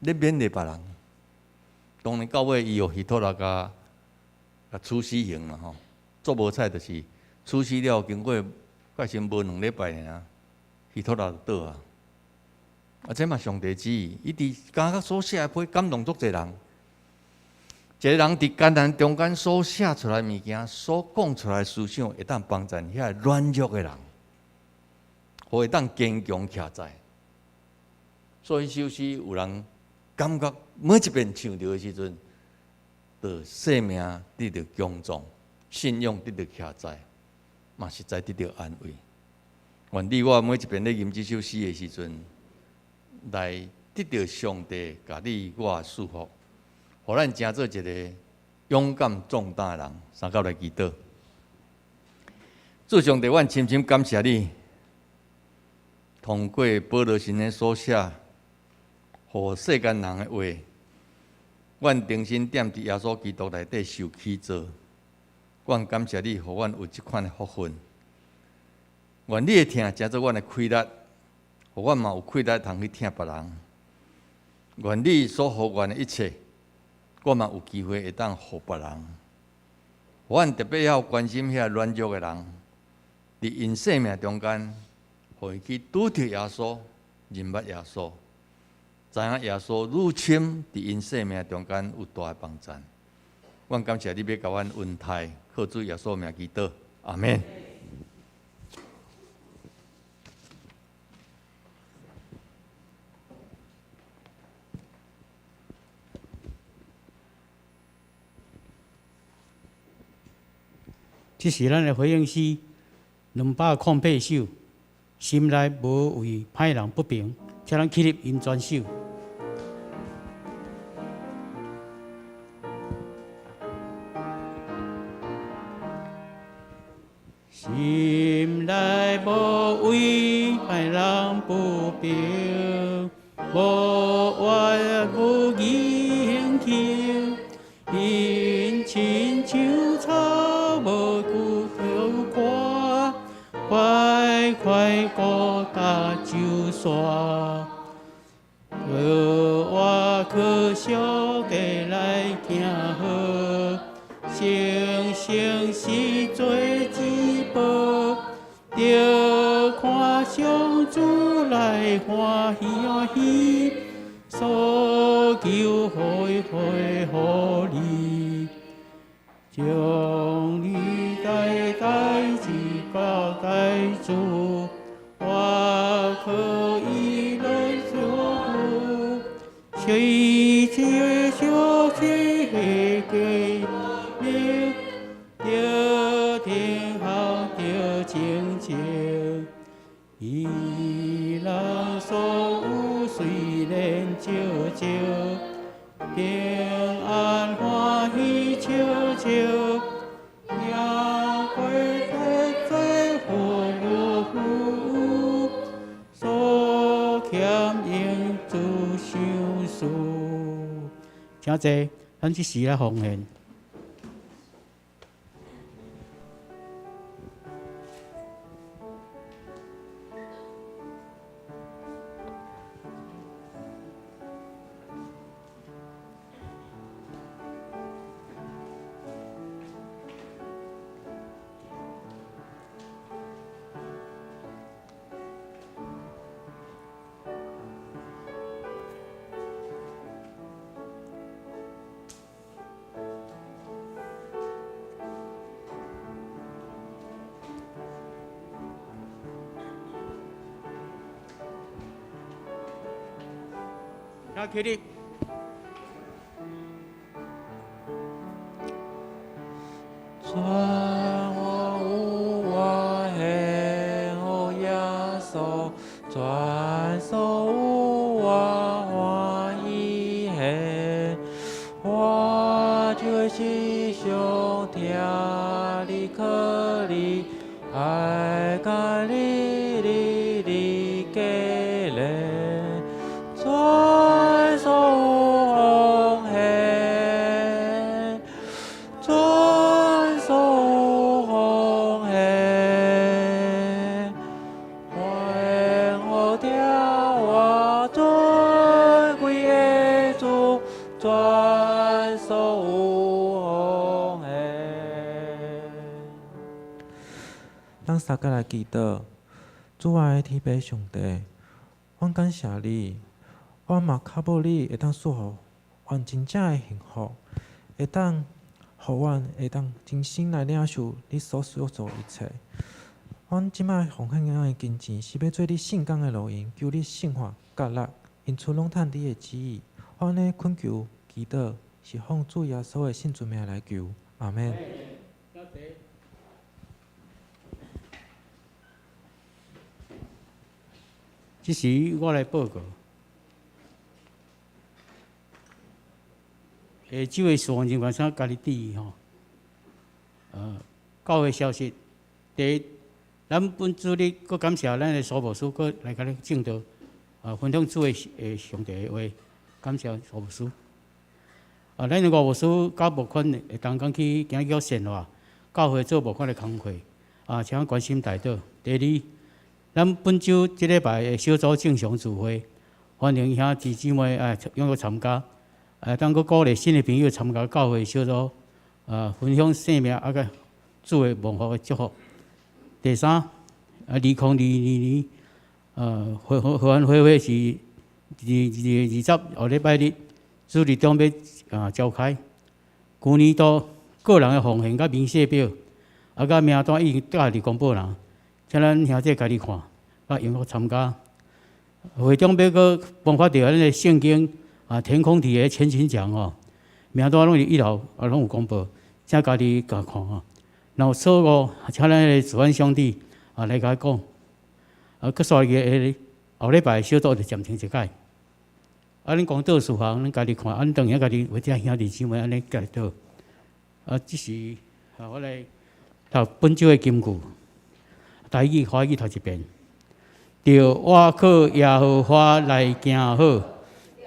咧勉励别人。当然到尾伊又希特勒甲处死刑啦吼，做无彩就是处死了，经过怪先无2礼拜尔，希特勒就倒啊！这嘛上帝旨意，伊伫家甲所写的批感动足侪人。一个人伫艰难中间所写出来物件，所讲出来思想，会当帮助遐软弱的人，会当坚强徛在。所以首诗有人感觉每一遍唱着的时阵，就生命得到强壮，信仰得到徛在，嘛实在得到安慰。愿你我每一遍咧吟这首诗的时阵，来得到上帝甲你我祝福。互咱成做一个勇敢壮大的人，三角来祈祷。主上帝，阮深深感谢你，通过保罗神的所写，互世间人的话，阮定心点伫耶稣基督内底受起造。阮感谢你，互阮有即款的福分。愿你的听成做阮的快乐，互阮嘛有快乐通去听别人。愿你所互阮的一切。我嘛有机会会当互别人，阮特别要关心遐软弱的人，伫因生命中间，互伊去拄着耶稣，认捌耶稣，知影耶稣入侵伫因生命中间有大的帮助。阮感谢你要甲阮恩待，靠主耶稣名祈祷，阿免。
这是咱的回应诗， 208首，心内无为歹人不平，请咱起立吟全首。心内无为歹人不平，无怨无义行求，因亲像草无骨头瓜，快快过甲就煞。我可小地来行好，生生是做之宝，着看上主来欢喜欢喜，所求回互你，将你代志交代主，我可以来做主，一切小事给你，着挺好着清净，伊人所有虽然少少，平安欢喜笑笑，让归在福所欠应主相属。请坐，咱即时来奉献。起立。
全我有我的好耶稣，全所有我欢喜的，我就是上听你可你爱甲你给人，全所有奉献，全所有奉献，我的我尊贵的主，全所有奉献。咱三个来祈祷，主爱的天父上帝，阮感谢你，阮嘛较无你会当赐予阮真正的幸福，会当互阮会当真心来领受你所做一切。阮即摆奉献咱的金钱，是要做你圣工的路用，求你圣化甲力，因此拢趁你的旨意。阮的恳求祈祷，是奉主耶稣的圣尊名来求，阿免。
即时我来报告，这位事奉人员想家己注意吼。教会消息，第一，咱本主日阁感谢咱的所牧师，阁来甲咱正道，分享主的上帝的话，感谢所牧师。咱的外牧师甲募款会当讲去行叫善化，教会做募款的工课，请关心大道。第二，咱本周即礼拜的小组正常聚会，欢迎兄弟姊妹踊跃参加。当佫鼓励新的朋友参加教会小组，分享生命个主的蒙福的祝福。第三，2022年，合安会是20后礼拜日，主日中要召开。旧年度个人的奉献甲明细表，甲名单已经家己公布啦。请咱兄弟家己看，踊跃参加。会中要阁颁发着咱的圣经天空体的千金奖名单拢是1楼拢有公布，请家己看然后所有请咱的主安兄弟来甲讲，佮所以后礼拜小组就暂停一解。恁讲倒厨房，恁家己看，恁当然家己或者兄弟姊妹安尼家己倒。即是我来读本周的金句，台语、华语读一遍。着我靠耶和华来行好，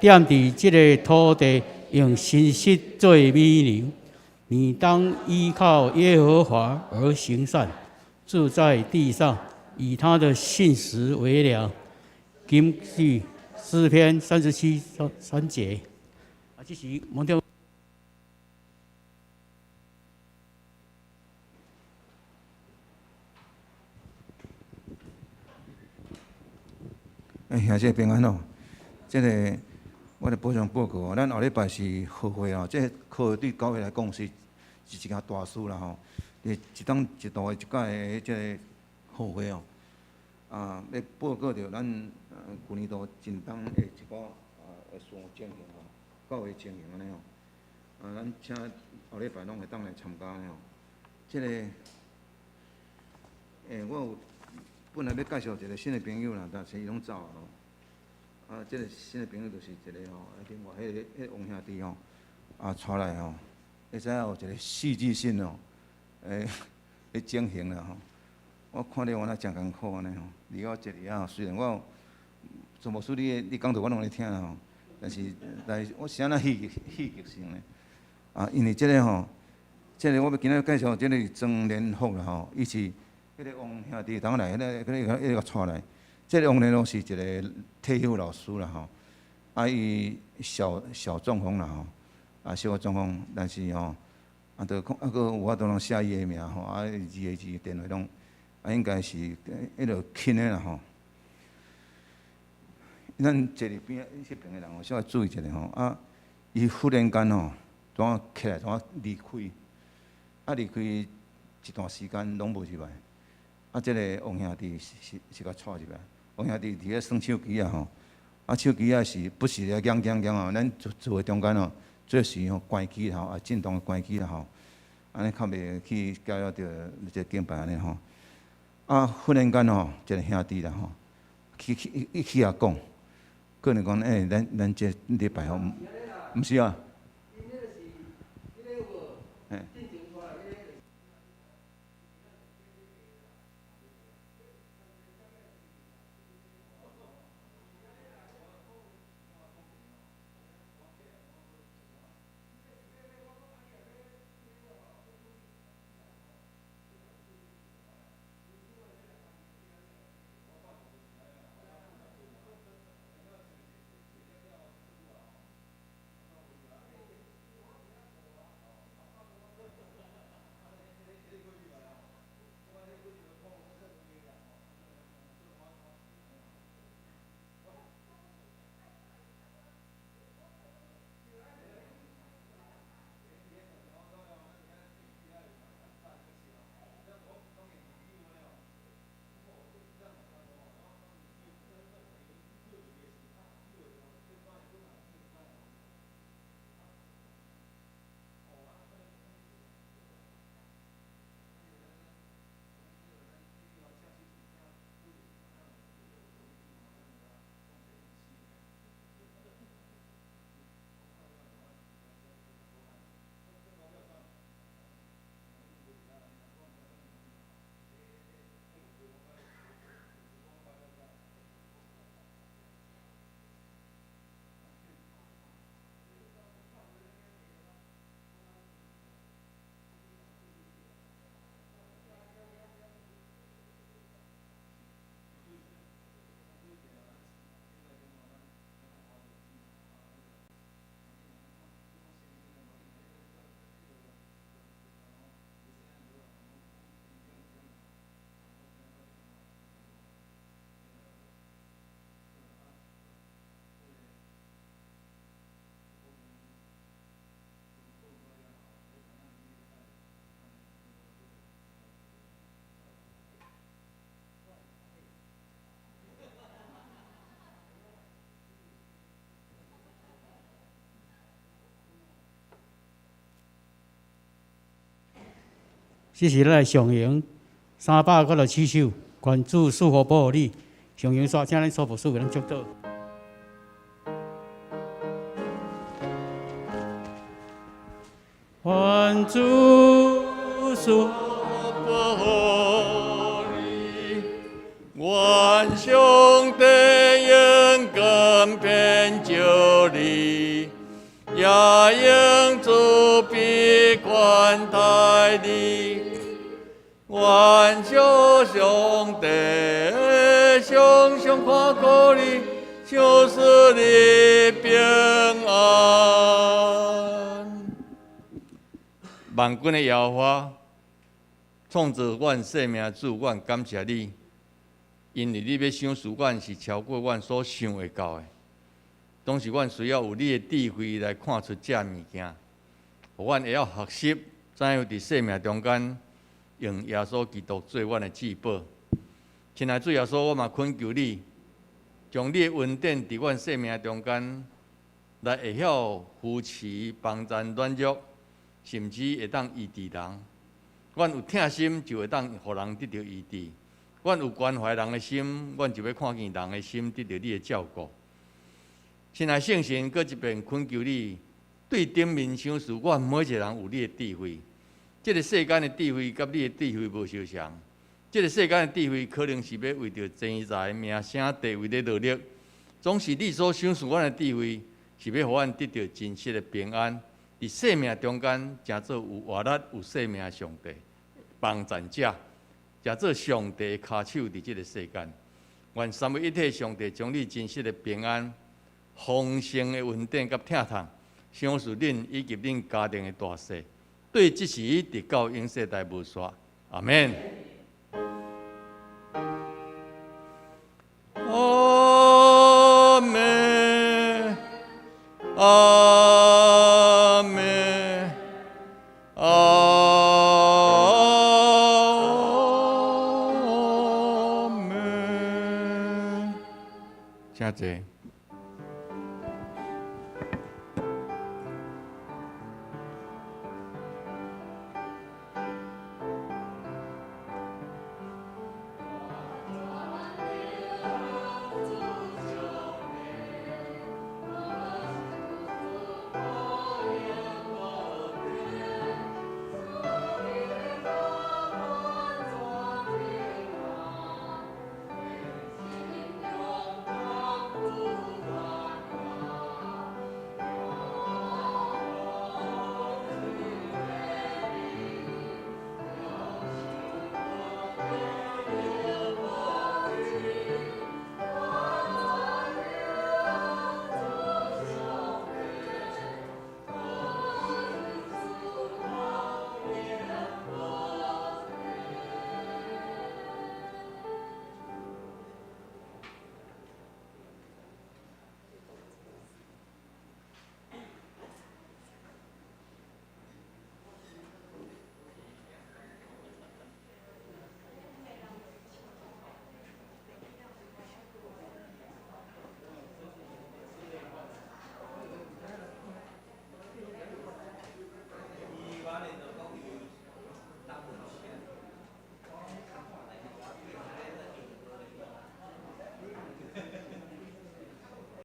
踮伫即个土地用信实做米牛。你当依靠耶和华而行善，住在地上，以他的信实为粮。金句诗篇37:3节。这是蒙着。
兄弟平安哦！即个我来补充报告哦，咱后礼拜是好会哦，即课对教会来讲是一件大事啦吼。一当一度的一届的即个好会哦，要报告着咱去年度真当的一个线情形吼，教会情形安尼吼。咱请后礼拜拢会当来参加的吼。即个我有。本来要介绍一个新的朋友啦，但是伊拢走啊吼。即个新的朋友就是一个吼，另外迄个王兄弟吼，带来吼，会使有一个戏剧性哦，的整形啦吼。我看了我那真艰苦安尼吼，离我这里啊，虽然我做无输你讲着我拢咧听啦吼，但是我是安那戏剧性的。因为即个吼，即个我要今仔介绍，即个曾连福啦吼，伊是。迄个王兄弟当来，迄个带来，即个王连福是一个退休老师啦吼，伊小中风啦吼，小中风，但是吼，个有法度通写伊个名吼，字电话拢，应该是迄个轻的啦吼。咱坐伫边迄边个人吼，稍微注意一下吼，伊忽然间吼，怎啊起来，怎啊离开，离开一段时间拢无入来。即个王兄弟是甲带入来，王兄弟伫咧耍手机吼，手机是不时咧响吼，咱做中间吼，做时吼关机吼，震动关机啦吼，安尼较袂去搅扰着这敬拜安尼吼。忽然间吼，一个兄弟啦吼，去讲，可能讲咱这礼拜吼，毋是啊。
这是咱上营300个7首关注祝福保护你，上行刷，请咱所服师为咱祝祷。关注祝
保护你，愿上帝应甘偏照你，也应慈悲款待你。愿小上帝常常看顾你，就是你平安。万军的耶和华，创造阮生命主，阮感谢你，因为你要赏赐阮是超过阮所想会到的。当时阮需要有你的智慧来看出这物件，互阮会晓学习，怎样伫生命中间用耶稣基督做阮的至宝。亲爱的主耶稣，我嘛恳求你，将你的恩典伫阮生命中间，来会晓扶持、帮助软弱，甚至会当医治人。阮有疼心，就会当互人得到医治；阮有关怀人的心，阮就要看见人的心得到你的照顾。亲爱的圣神，搁一遍恳求你，对顶面赏赐阮每一个人有你的智慧。这个世间的智慧，甲你的智慧无相像。这个世间的智慧，可能是要为着钱财、名声、地位的努力。总是你所赏赐阮的智慧，是要互阮得到真实的平安，伫生命中间，诚做有活力、有生命的上帝帮助者，诚做上帝的骹手伫这个世间。愿三位一体上帝将你真实的平安、丰盛的恩典甲疼痛，赏赐恁以及恁家庭的大小。对即时直到永世代无煞，阿免。阿免，阿免，阿免。请坐。